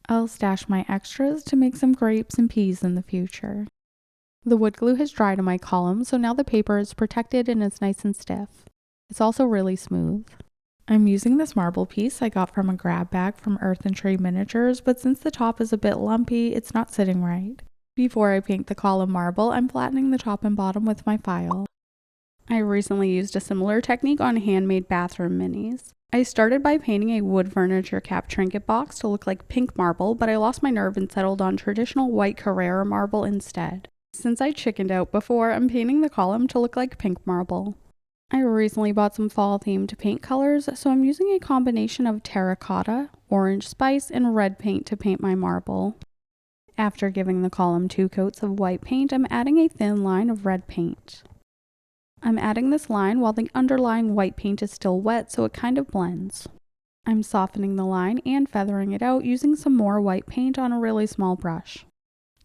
I'll stash my extras to make some grapes and peas in the future. The wood glue has dried on my column, so now the paper is protected and it's nice and stiff. It's also really smooth. I'm using this marble piece I got from a grab bag from Earth&Tree Miniatures, but since the top is a bit lumpy, it's not sitting right. Before I paint the column marble, I'm flattening the top and bottom with my file. I recently used a similar technique on Handmade bathroom minis. I started by painting a wood furniture cap trinket box to look like pink marble, but I lost my nerve and settled on traditional white Carrara marble instead. Since I chickened out before, I'm painting the column to look like pink marble. I recently bought some fall-themed paint colors, so I'm using a combination of terracotta, orange spice, and red paint to paint my marble. After giving the column 2 coats of white paint, I'm adding a thin line of red paint. I'm adding this line while the underlying white paint is still wet, so it kind of blends. I'm softening the line and feathering it out using some more white paint on a really small brush.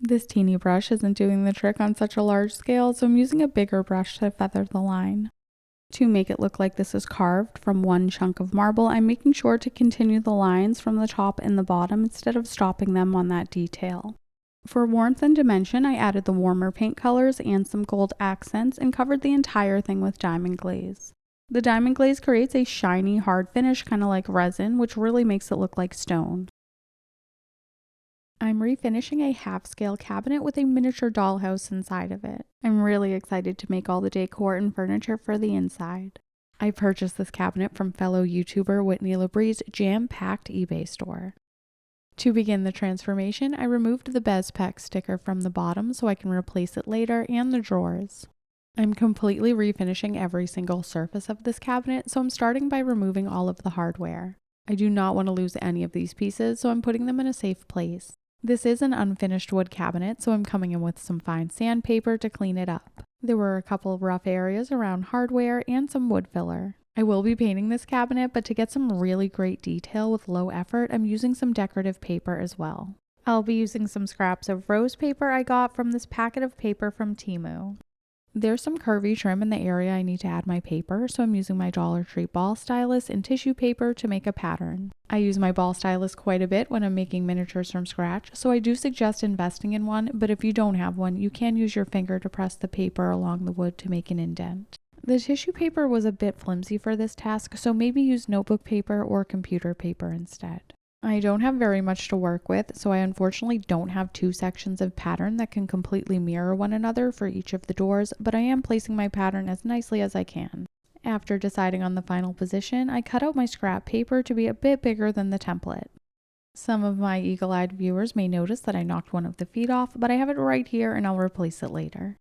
This teeny brush isn't doing the trick on such a large scale, so I'm using a bigger brush to feather the line. To make it look like this is carved from one chunk of marble, I'm making sure to continue the lines from the top and the bottom instead of stopping them on that detail. For warmth and dimension, I added the warmer paint colors and some gold accents and covered the entire thing with Diamond Glaze. The Diamond Glaze creates a shiny, hard finish, kind of like resin, which really makes it look like stone. I'm refinishing a half-scale cabinet with a miniature dollhouse inside of it. I'm really excited to make all the decor and furniture for the inside. I purchased this cabinet from fellow YouTuber Whitney LaBrie's jam-packed eBay store. To begin the transformation, I removed the Bezpec sticker from the bottom so I can replace it later, and the drawers. I'm completely refinishing every single surface of this cabinet, so I'm starting by removing all of the hardware. I do not want to lose any of these pieces, so I'm putting them in a safe place. This is an unfinished wood cabinet, so I'm coming in with some fine sandpaper to clean it up. There were a couple of rough areas around hardware and some wood filler. I will be painting this cabinet, but to get some really great detail with low effort, I'm using some decorative paper as well. I'll be using some scraps of rose paper I got from this packet of paper from Temu. There's some curvy trim in the area I need to add my paper, so I'm using my Dollar Tree ball stylus and tissue paper to make a pattern. I use my ball stylus quite a bit when I'm making miniatures from scratch, so I do suggest investing in one, but if you don't have one, you can use your finger to press the paper along the wood to make an indent. The tissue paper was a bit flimsy for this task, so maybe use notebook paper or computer paper instead. I don't have very much to work with, so I unfortunately don't have two sections of pattern that can completely mirror one another for each of the doors, but I am placing my pattern as nicely as I can. After deciding on the final position, I cut out my scrap paper to be a bit bigger than the template. Some of my eagle-eyed viewers may notice that I knocked one of the feet off, but I have it right here and I'll replace it later.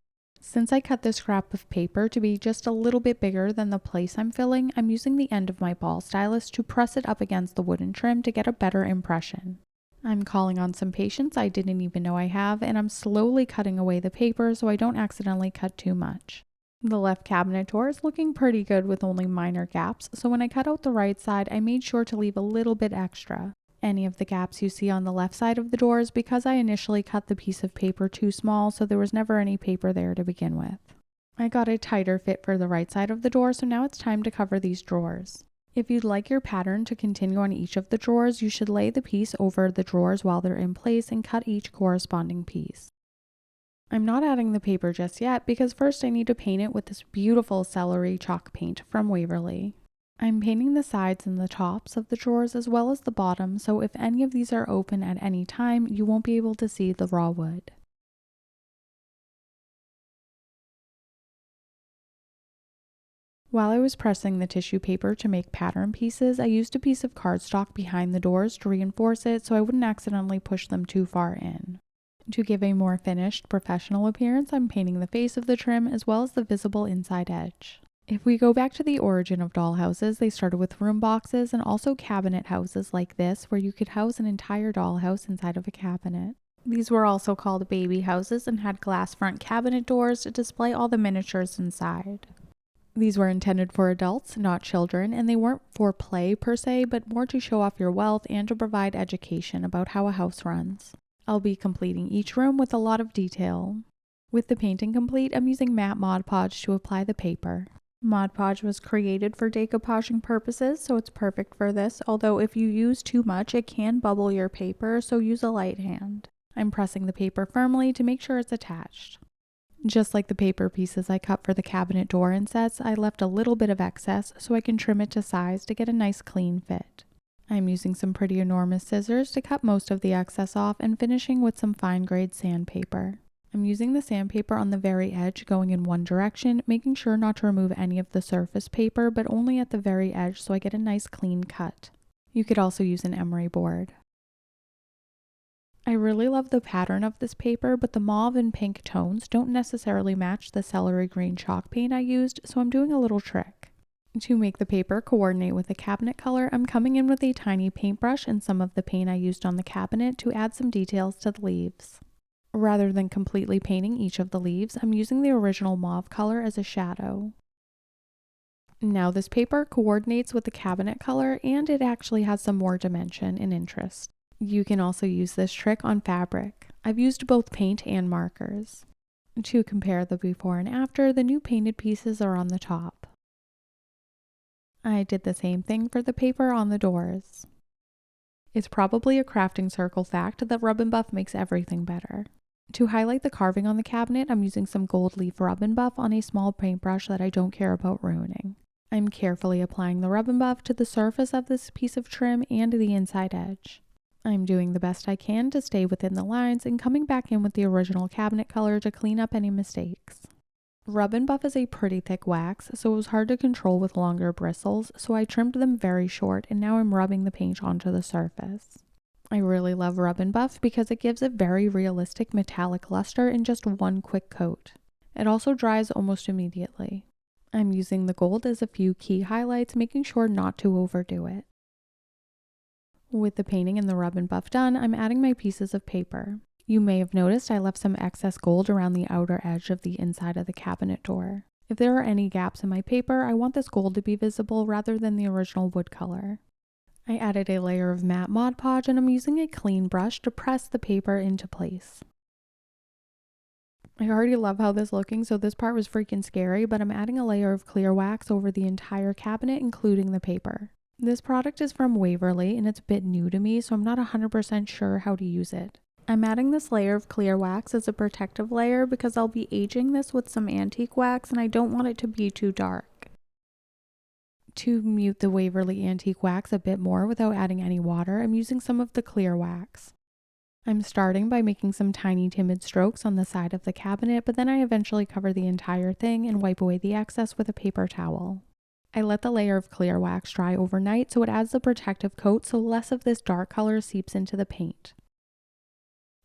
Since I cut this scrap of paper to be just a little bit bigger than the place I'm filling, I'm using the end of my ball stylus to press it up against the wooden trim to get a better impression. I'm calling on some patience I didn't even know I have, and I'm slowly cutting away the paper so I don't accidentally cut too much. The left cabinet door is looking pretty good with only minor gaps, so when I cut out the right side, I made sure to leave a little bit extra. Any of the gaps you see on the left side of the door is because I initially cut the piece of paper too small, so there was never any paper there to begin with. I got a tighter fit for the right side of the door, so now it's time to cover these drawers. If you'd like your pattern to continue on each of the drawers, you should lay the piece over the drawers while they're in place and cut each corresponding piece. I'm not adding the paper just yet because first I need to paint it with this beautiful celery chalk paint from Waverly. I'm painting the sides and the tops of the drawers as well as the bottom, so if any of these are open at any time, you won't be able to see the raw wood. While I was pressing the tissue paper to make pattern pieces, I used a piece of cardstock behind the doors to reinforce it so I wouldn't accidentally push them too far in. To give a more finished, professional appearance, I'm painting the face of the trim as well as the visible inside edge. If we go back to the origin of dollhouses, they started with room boxes and also cabinet houses like this, where you could house an entire dollhouse inside of a cabinet. These were also called baby houses and had glass front cabinet doors to display all the miniatures inside. These were intended for adults, not children, and they weren't for play per se, but more to show off your wealth and to provide education about how a house runs. I'll be completing each room with a lot of detail. With the painting complete, I'm using matte Mod Podge to apply the paper. Mod Podge was created for decoupaging purposes, so it's perfect for this, although if you use too much, it can bubble your paper, so use a light hand. I'm pressing the paper firmly to make sure it's attached. Just like the paper pieces I cut for the cabinet door insets, I left a little bit of excess so I can trim it to size to get a nice clean fit. I'm using some pretty enormous scissors to cut most of the excess off and finishing with some fine grade sandpaper. I'm using the sandpaper on the very edge going in one direction, making sure not to remove any of the surface paper, but only at the very edge so I get a nice clean cut. You could also use an emery board. I really love the pattern of this paper, but the mauve and pink tones don't necessarily match the celery green chalk paint I used, so I'm doing a little trick. To make the paper coordinate with the cabinet color, I'm coming in with a tiny paintbrush and some of the paint I used on the cabinet to add some details to the leaves. Rather than completely painting each of the leaves, I'm using the original mauve color as a shadow. Now this paper coordinates with the cabinet color and it actually has some more dimension and interest. You can also use this trick on fabric. I've used both paint and markers. To compare the before and after, the new painted pieces are on the top. I did the same thing for the paper on the doors. It's probably a crafting circle fact that rub and buff makes everything better. To highlight the carving on the cabinet, I'm using some gold leaf rub and buff on a small paintbrush that I don't care about ruining. I'm carefully applying the rub and buff to the surface of this piece of trim and the inside edge. I'm doing the best I can to stay within the lines and coming back in with the original cabinet color to clean up any mistakes. Rub and buff is a pretty thick wax, so it was hard to control with longer bristles, so I trimmed them very short and now I'm rubbing the paint onto the surface. I really love rub and buff because it gives a very realistic metallic luster in just one quick coat. It also dries almost immediately. I'm using the gold as a few key highlights, making sure not to overdo it. With the painting and the rub and buff done, I'm adding my pieces of paper. You may have noticed I left some excess gold around the outer edge of the inside of the cabinet door. If there are any gaps in my paper, I want this gold to be visible rather than the original wood color. I added a layer of matte Mod Podge and I'm using a clean brush to press the paper into place. I already love how this is looking, so this part was freaking scary, but I'm adding a layer of clear wax over the entire cabinet, including the paper. This product is from Waverly and it's a bit new to me, so I'm not 100% sure how to use it. I'm adding this layer of clear wax as a protective layer because I'll be aging this with some antique wax and I don't want it to be too dark. To mute the Waverly antique wax a bit more without adding any water, I'm using some of the clear wax. I'm starting by making some tiny timid strokes on the side of the cabinet, but then I eventually cover the entire thing and wipe away the excess with a paper towel. I let the layer of clear wax dry overnight so it adds a protective coat so less of this dark color seeps into the paint.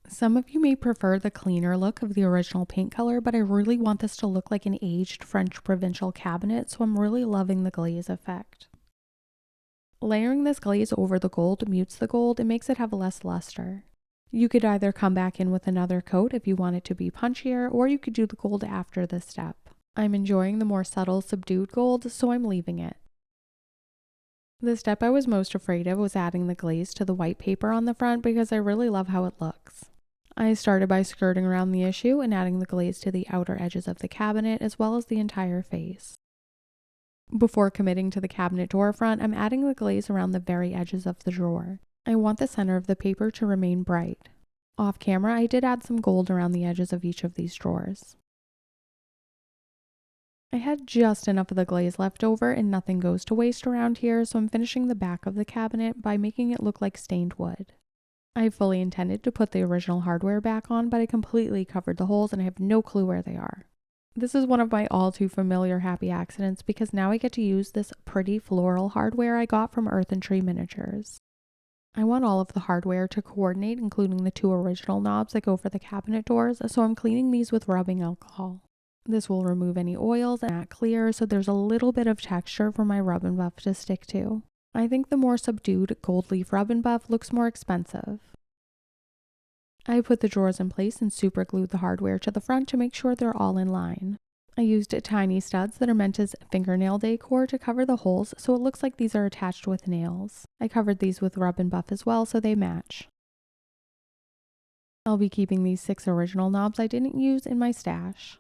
Some of you may prefer the cleaner look of the original paint color, but I really want this to look like an aged French provincial cabinet, so I'm really loving the glaze effect. Layering this glaze over the gold mutes the gold and makes it have less luster. You could either come back in with another coat if you want it to be punchier, or you could do the gold after this step. I'm enjoying the more subtle, subdued gold, so I'm leaving it. The step I was most afraid of was adding the glaze to the white paper on the front because I really love how it looks. I started by skirting around the issue and adding the glaze to the outer edges of the cabinet as well as the entire face. Before committing to the cabinet door front, I'm adding the glaze around the very edges of the drawer. I want the center of the paper to remain bright. Off camera, I did add some gold around the edges of each of these drawers. I had just enough of the glaze left over and nothing goes to waste around here, so I'm finishing the back of the cabinet by making it look like stained wood. I fully intended to put the original hardware back on, but I completely covered the holes and I have no clue where they are. This is one of my all too familiar happy accidents because now I get to use this pretty floral hardware I got from Earth and Tree Miniatures. I want all of the hardware to coordinate, including the two original knobs that go for the cabinet doors, so I'm cleaning these with rubbing alcohol. This will remove any oils and matte clear, so there's a little bit of texture for my rub and buff to stick to. I think the more subdued gold leaf rub and buff looks more expensive. I put the drawers in place and super glued the hardware to the front to make sure they're all in line. I used tiny studs that are meant as fingernail decor to cover the holes so it looks like these are attached with nails. I covered these with rub and buff as well so they match. I'll be keeping these 6 original knobs I didn't use in my stash.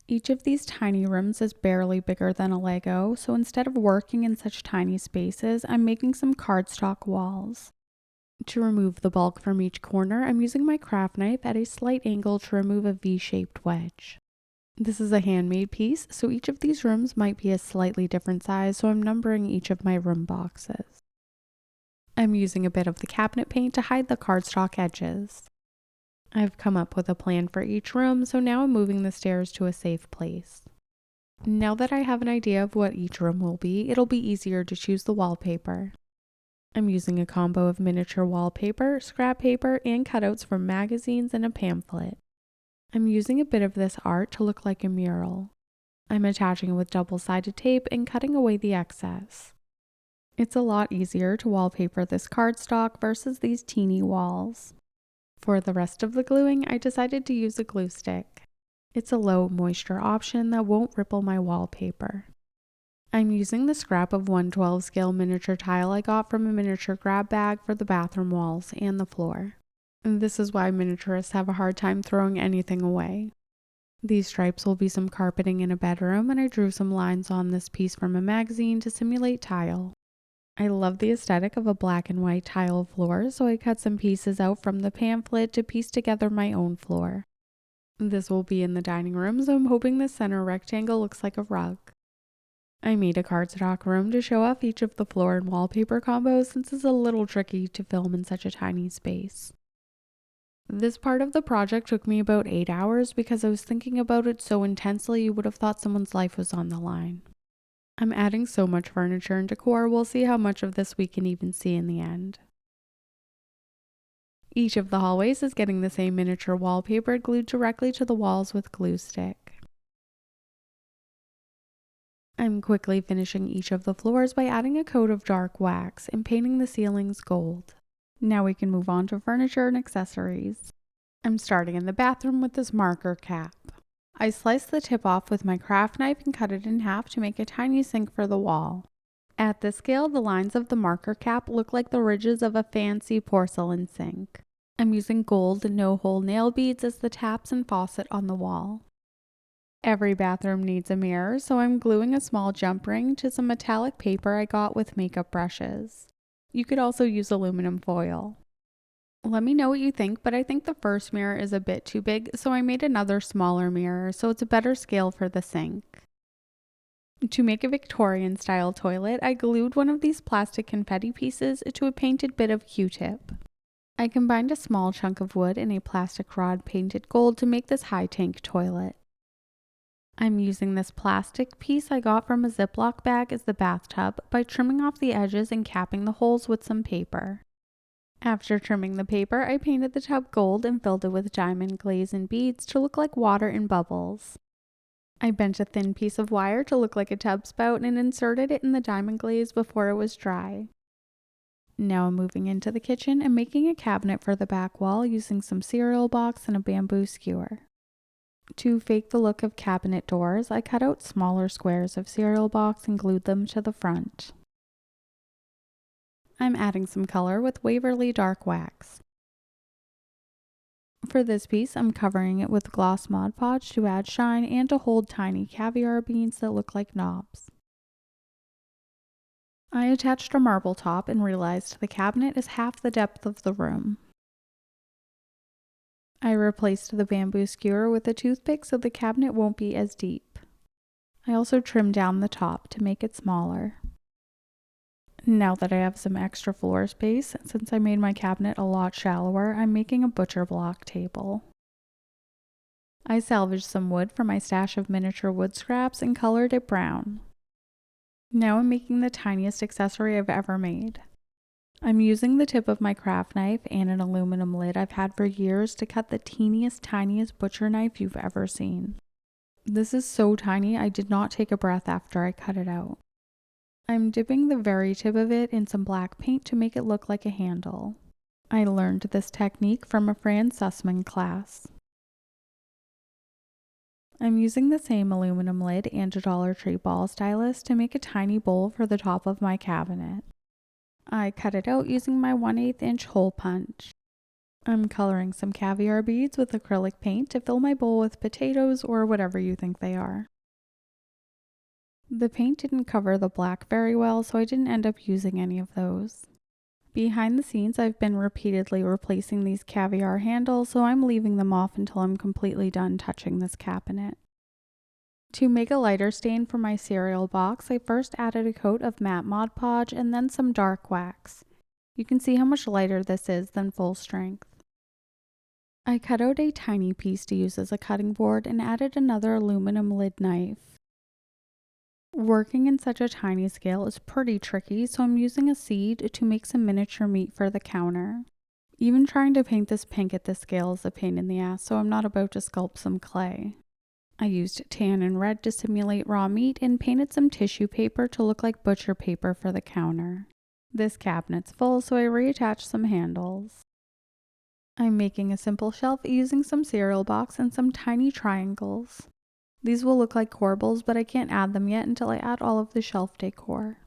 Each of these tiny rooms is barely bigger than a Lego, so instead of working in such tiny spaces, I'm making some cardstock walls. To remove the bulk from each corner, I'm using my craft knife at a slight angle to remove a V-shaped wedge. This is a handmade piece, so each of these rooms might be a slightly different size, so I'm numbering each of my room boxes. I'm using a bit of the cabinet paint to hide the cardstock edges. I've come up with a plan for each room, so now I'm moving the stairs to a safe place. Now that I have an idea of what each room will be, it'll be easier to choose the wallpaper. I'm using a combo of miniature wallpaper, scrap paper, and cutouts from magazines and a pamphlet. I'm using a bit of this art to look like a mural. I'm attaching it with double-sided tape and cutting away the excess. It's a lot easier to wallpaper this cardstock versus these teeny walls. For the rest of the gluing, I decided to use a glue stick. It's a low moisture option that won't ripple my wallpaper. I'm using the scrap of 1/12 scale miniature tile I got from a miniature grab bag for the bathroom walls and the floor. This is why miniaturists have a hard time throwing anything away. These stripes will be some carpeting in a bedroom, and I drew some lines on this piece from a magazine to simulate tile. I love the aesthetic of a black and white tile floor, so I cut some pieces out from the pamphlet to piece together my own floor. This will be in the dining room, so I'm hoping the center rectangle looks like a rug. I made a cardstock room to show off each of the floor and wallpaper combos since it's a little tricky to film in such a tiny space. This part of the project took me about 8 hours because I was thinking about it so intensely you would have thought someone's life was on the line. I'm adding so much furniture and decor, we'll see how much of this we can even see in the end. Each of the hallways is getting the same miniature wallpaper glued directly to the walls with glue stick. I'm quickly finishing each of the floors by adding a coat of dark wax and painting the ceilings gold. Now we can move on to furniture and accessories. I'm starting in the bathroom with this marker cap. I sliced the tip off with my craft knife and cut it in half to make a tiny sink for the wall. At this scale, the lines of the marker cap look like the ridges of a fancy porcelain sink. I'm using gold no-hole nail beads as the taps and faucet on the wall. Every bathroom needs a mirror, so I'm gluing a small jump ring to some metallic paper I got with makeup brushes. You could also use aluminum foil. Let me know what you think, but I think the first mirror is a bit too big, so I made another smaller mirror so it's a better scale for the sink. To make a Victorian style toilet, I glued one of these plastic confetti pieces to a painted bit of Q-tip. I combined a small chunk of wood and a plastic rod painted gold to make this high tank toilet. I'm using this plastic piece I got from a Ziploc bag as the bathtub by trimming off the edges and capping the holes with some paper. After trimming the paper, I painted the tub gold and filled it with diamond glaze and beads to look like water and bubbles. I bent a thin piece of wire to look like a tub spout and inserted it in the diamond glaze before it was dry. Now I'm moving into the kitchen and making a cabinet for the back wall using some cereal box and a bamboo skewer. To fake the look of cabinet doors, I cut out smaller squares of cereal box and glued them to the front. I'm adding some color with Waverly Dark Wax. For this piece, I'm covering it with gloss Mod Podge to add shine and to hold tiny caviar beans that look like knobs. I attached a marble top and realized the cabinet is half the depth of the room. I replaced the bamboo skewer with a toothpick so the cabinet won't be as deep. I also trimmed down the top to make it smaller. Now that I have some extra floor space, since I made my cabinet a lot shallower, I'm making a butcher block table. I salvaged some wood from my stash of miniature wood scraps and colored it brown. Now I'm making the tiniest accessory I've ever made. I'm using the tip of my craft knife and an aluminum lid I've had for years to cut the tiniest butcher knife you've ever seen. This is so tiny I did not take a breath after I cut it out. I'm dipping the very tip of it in some black paint to make it look like a handle. I learned this technique from a Fran Sussman class. I'm using the same aluminum lid and a Dollar Tree ball stylus to make a tiny bowl for the top of my cabinet. I cut it out using my 1/8 inch hole punch. I'm coloring some caviar beads with acrylic paint to fill my bowl with potatoes or whatever you think they are. The paint didn't cover the black very well, so I didn't end up using any of those. Behind the scenes, I've been repeatedly replacing these caviar handles, so I'm leaving them off until I'm completely done touching this cabinet. To make a lighter stain for my cereal box, I first added a coat of matte Mod Podge and then some dark wax. You can see how much lighter this is than full strength. I cut out a tiny piece to use as a cutting board and added another aluminum lid knife. Working in such a tiny scale is pretty tricky, so I'm using a seed to make some miniature meat for the counter. Even trying to paint this pink at this scale is a pain in the ass, so I'm not about to sculpt some clay. I used tan and red to simulate raw meat and painted some tissue paper to look like butcher paper for the counter. This cabinet's full, so I reattached some handles. I'm making a simple shelf using some cereal box and some tiny triangles. These will look like corbels, but I can't add them yet until I add all of the shelf decor.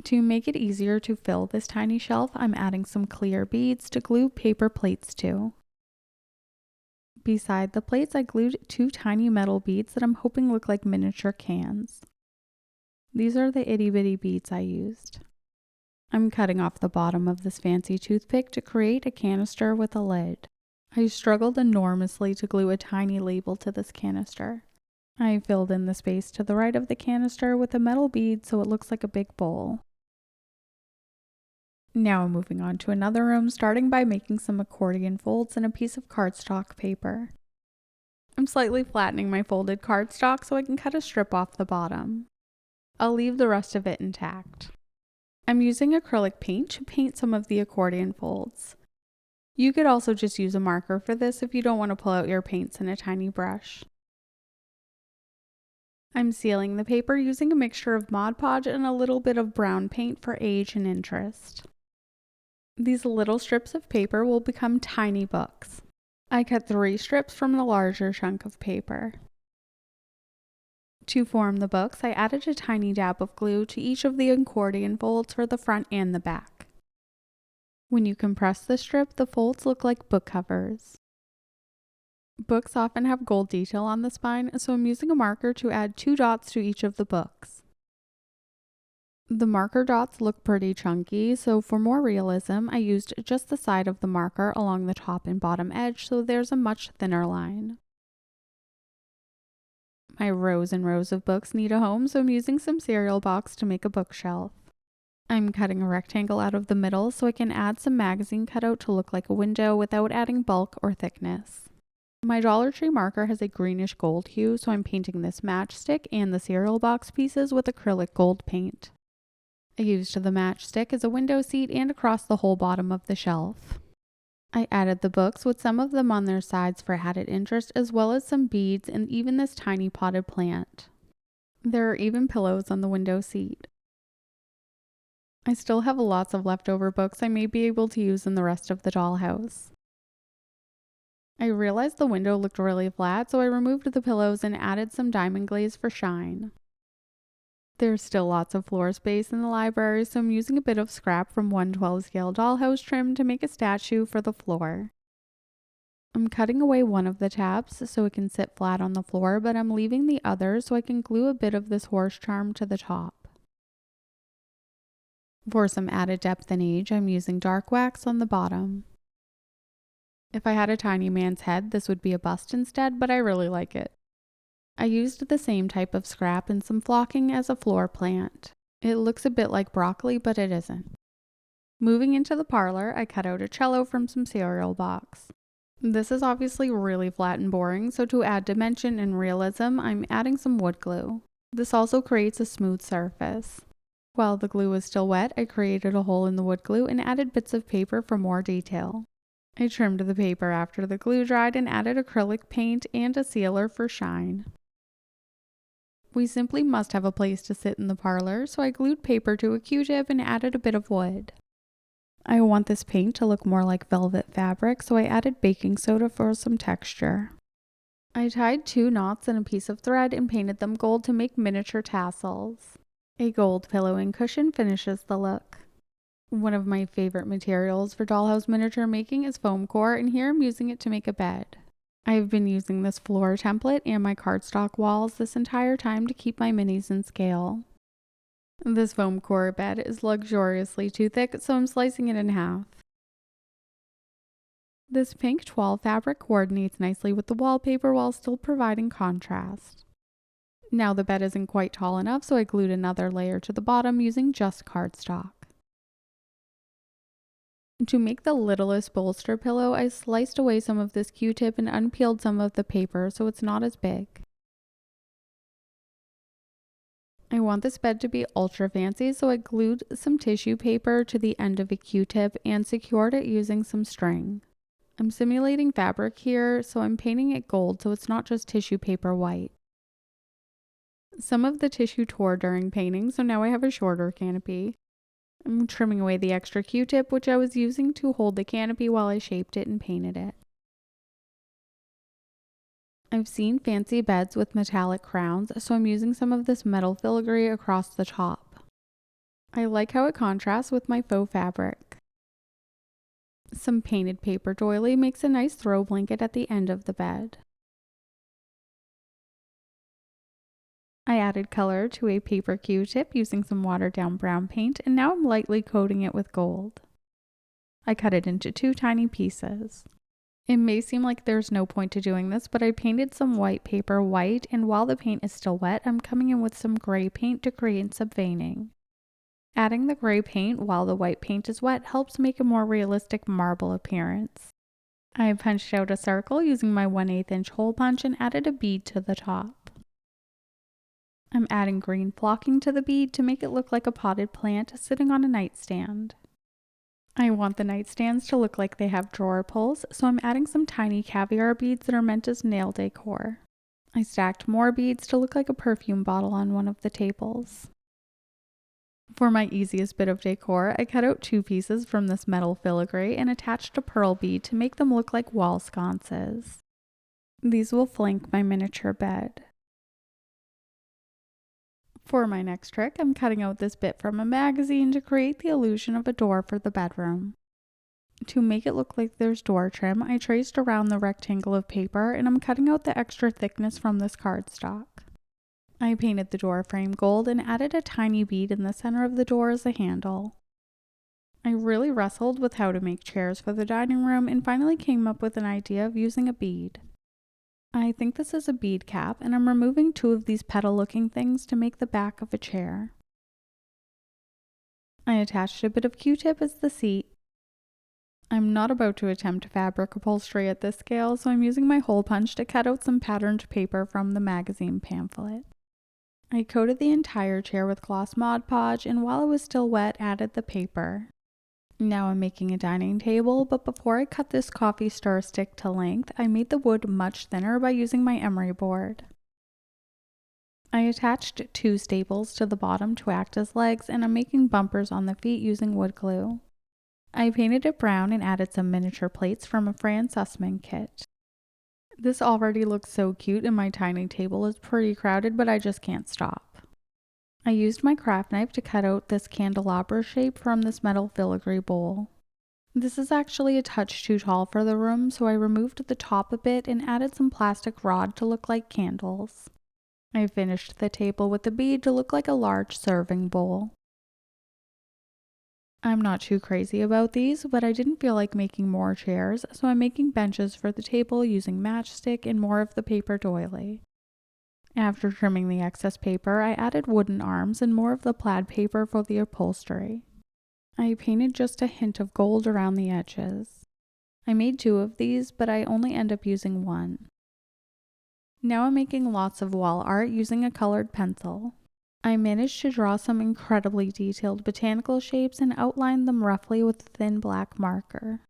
To make it easier to fill this tiny shelf, I'm adding some clear beads to glue paper plates to. Beside the plates, I glued 2 tiny metal beads that I'm hoping look like miniature cans. These are the itty bitty beads I used. I'm cutting off the bottom of this fancy toothpick to create a canister with a lid. I struggled enormously to glue a tiny label to this canister. I filled in the space to the right of the canister with a metal bead so it looks like a big bowl. Now I'm moving on to another room, starting by making some accordion folds in a piece of cardstock paper. I'm slightly flattening my folded cardstock so I can cut a strip off the bottom. I'll leave the rest of it intact. I'm using acrylic paint to paint some of the accordion folds. You could also just use a marker for this if you don't want to pull out your paints in a tiny brush. I'm sealing the paper using a mixture of Mod Podge and a little bit of brown paint for age and interest. These little strips of paper will become tiny books. I cut 3 strips from the larger chunk of paper. To form the books, I added a tiny dab of glue to each of the accordion folds for the front and the back. When you compress the strip, the folds look like book covers. Books often have gold detail on the spine, so I'm using a marker to add 2 dots to each of the books. The marker dots look pretty chunky, so for more realism, I used just the side of the marker along the top and bottom edge so there's a much thinner line. My rows and rows of books need a home, so I'm using some cereal box to make a bookshelf. I'm cutting a rectangle out of the middle so I can add some magazine cutout to look like a window without adding bulk or thickness. My Dollar Tree marker has a greenish gold hue, so I'm painting this matchstick and the cereal box pieces with acrylic gold paint. I used the matchstick as a window seat and across the whole bottom of the shelf. I added the books with some of them on their sides for added interest, as well as some beads and even this tiny potted plant. There are even pillows on the window seat. I still have lots of leftover books I may be able to use in the rest of the dollhouse. I realized the window looked really flat, so I removed the pillows and added some diamond glaze for shine. There's still lots of floor space in the library, so I'm using a bit of scrap from 1/12 scale dollhouse trim to make a statue for the floor. I'm cutting away one of the tabs so it can sit flat on the floor, but I'm leaving the other so I can glue a bit of this horse charm to the top. For some added depth and age, I'm using dark wax on the bottom. If I had a tiny man's head, this would be a bust instead, but I really like it. I used the same type of scrap and some flocking as a floor plant. It looks a bit like broccoli, but it isn't. Moving into the parlor, I cut out a cello from some cereal box. This is obviously really flat and boring, so to add dimension and realism, I'm adding some wood glue. This also creates a smooth surface. While the glue was still wet, I created a hole in the wood glue and added bits of paper for more detail. I trimmed the paper after the glue dried and added acrylic paint and a sealer for shine. We simply must have a place to sit in the parlor, so I glued paper to a Q-tip and added a bit of wood. I want this paint to look more like velvet fabric, so I added baking soda for some texture. I tied 2 knots in a piece of thread and painted them gold to make miniature tassels. A gold pillow and cushion finishes the look. One of my favorite materials for dollhouse miniature making is foam core, and here I'm using it to make a bed. I've been using this floor template and my cardstock walls this entire time to keep my minis in scale. This foam core bed is luxuriously too thick, so I'm slicing it in half. This pink toile fabric coordinates nicely with the wallpaper while still providing contrast. Now the bed isn't quite tall enough, so I glued another layer to the bottom using just cardstock. To make the littlest bolster pillow, I sliced away some of this Q-tip and unpeeled some of the paper so it's not as big. I want this bed to be ultra fancy, so I glued some tissue paper to the end of a Q-tip and secured it using some string. I'm simulating fabric here, so I'm painting it gold so it's not just tissue paper white. Some of the tissue tore during painting, so now I have a shorter canopy. I'm trimming away the extra Q-tip, which I was using to hold the canopy while I shaped it and painted it. I've seen fancy beds with metallic crowns, so I'm using some of this metal filigree across the top. I like how it contrasts with my faux fabric. Some painted paper doily makes a nice throw blanket at the end of the bed. I added color to a paper Q-tip using some watered down brown paint, and now I'm lightly coating it with gold. I cut it into 2 tiny pieces. It may seem like there's no point to doing this, but I painted some white paper white, and while the paint is still wet, I'm coming in with some gray paint to create some veining. Adding the gray paint while the white paint is wet helps make a more realistic marble appearance. I punched out a circle using my 1/8 inch hole punch and added a bead to the top. I'm adding green flocking to the bead to make it look like a potted plant sitting on a nightstand. I want the nightstands to look like they have drawer pulls, so I'm adding some tiny caviar beads that are meant as nail decor. I stacked more beads to look like a perfume bottle on one of the tables. For my easiest bit of decor, I cut out 2 pieces from this metal filigree and attached a pearl bead to make them look like wall sconces. These will flank my miniature bed. For my next trick, I'm cutting out this bit from a magazine to create the illusion of a door for the bedroom. To make it look like there's door trim, I traced around the rectangle of paper and I'm cutting out the extra thickness from this cardstock. I painted the door frame gold and added a tiny bead in the center of the door as a handle. I really wrestled with how to make chairs for the dining room and finally came up with an idea of using a bead. I think this is a bead cap, and I'm removing 2 of these petal-looking things to make the back of a chair. I attached a bit of Q-tip as the seat. I'm not about to attempt fabric upholstery at this scale, so I'm using my hole punch to cut out some patterned paper from the magazine pamphlet. I coated the entire chair with gloss Mod Podge, and while it was still wet, added the paper. Now I'm making a dining table, but before I cut this coffee stir stick to length, I made the wood much thinner by using my emery board. I attached 2 staples to the bottom to act as legs, and I'm making bumpers on the feet using wood glue. I painted it brown and added some miniature plates from a Fran Sussman kit. This already looks so cute and my tiny table is pretty crowded, but I just can't stop. I used my craft knife to cut out this candelabra shape from this metal filigree bowl. This is actually a touch too tall for the room, so I removed the top a bit and added some plastic rod to look like candles. I finished the table with a bead to look like a large serving bowl. I'm not too crazy about these, but I didn't feel like making more chairs, so I'm making benches for the table using matchstick and more of the paper doily. After trimming the excess paper, I added wooden arms and more of the plaid paper for the upholstery. I painted just a hint of gold around the edges. I made 2 of these, but I only end up using 1. Now I'm making lots of wall art using a colored pencil. I managed to draw some incredibly detailed botanical shapes and outline them roughly with a thin black marker.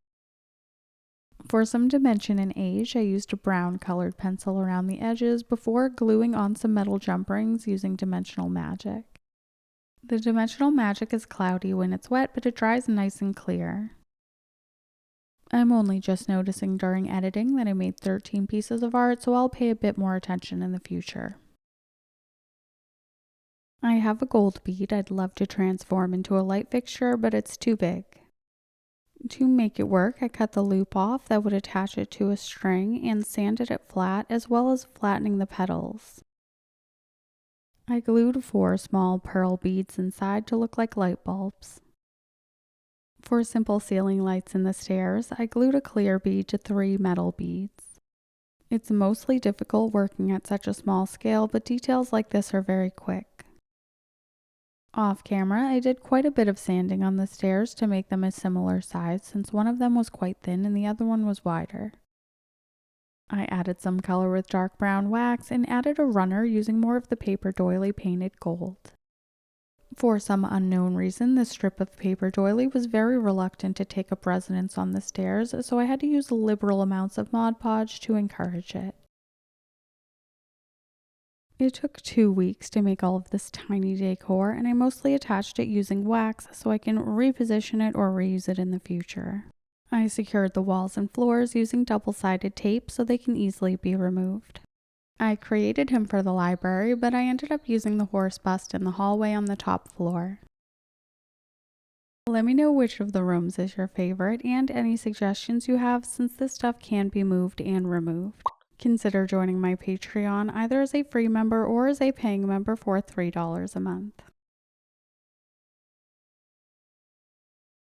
For some dimension and age, I used a brown colored pencil around the edges before gluing on some metal jump rings using dimensional magic. The dimensional magic is cloudy when it's wet, but it dries nice and clear. I'm only just noticing during editing that I made 13 pieces of art, so I'll pay a bit more attention in the future. I have a gold bead I'd love to transform into a light fixture, but it's too big. To make it work, I cut the loop off that would attach it to a string and sanded it flat, as well as flattening the petals. I glued 4 small pearl beads inside to look like light bulbs. For simple ceiling lights in the stairs, I glued a clear bead to 3 metal beads. It's mostly difficult working at such a small scale, but details like this are very quick. Off camera, I did quite a bit of sanding on the stairs to make them a similar size, since one of them was quite thin and the other one was wider. I added some color with dark brown wax and added a runner using more of the paper doily painted gold. For some unknown reason, this strip of paper doily was very reluctant to take up residence on the stairs, so I had to use liberal amounts of Mod Podge to encourage it. It took 2 weeks to make all of this tiny decor, and I mostly attached it using wax so I can reposition it or reuse it in the future. I secured the walls and floors using double-sided tape so they can easily be removed. I created him for the library, but I ended up using the horse bust in the hallway on the top floor. Let me know which of the rooms is your favorite and any suggestions you have, since this stuff can be moved and removed. Consider joining my Patreon either as a free member or as a paying member for $3 a month.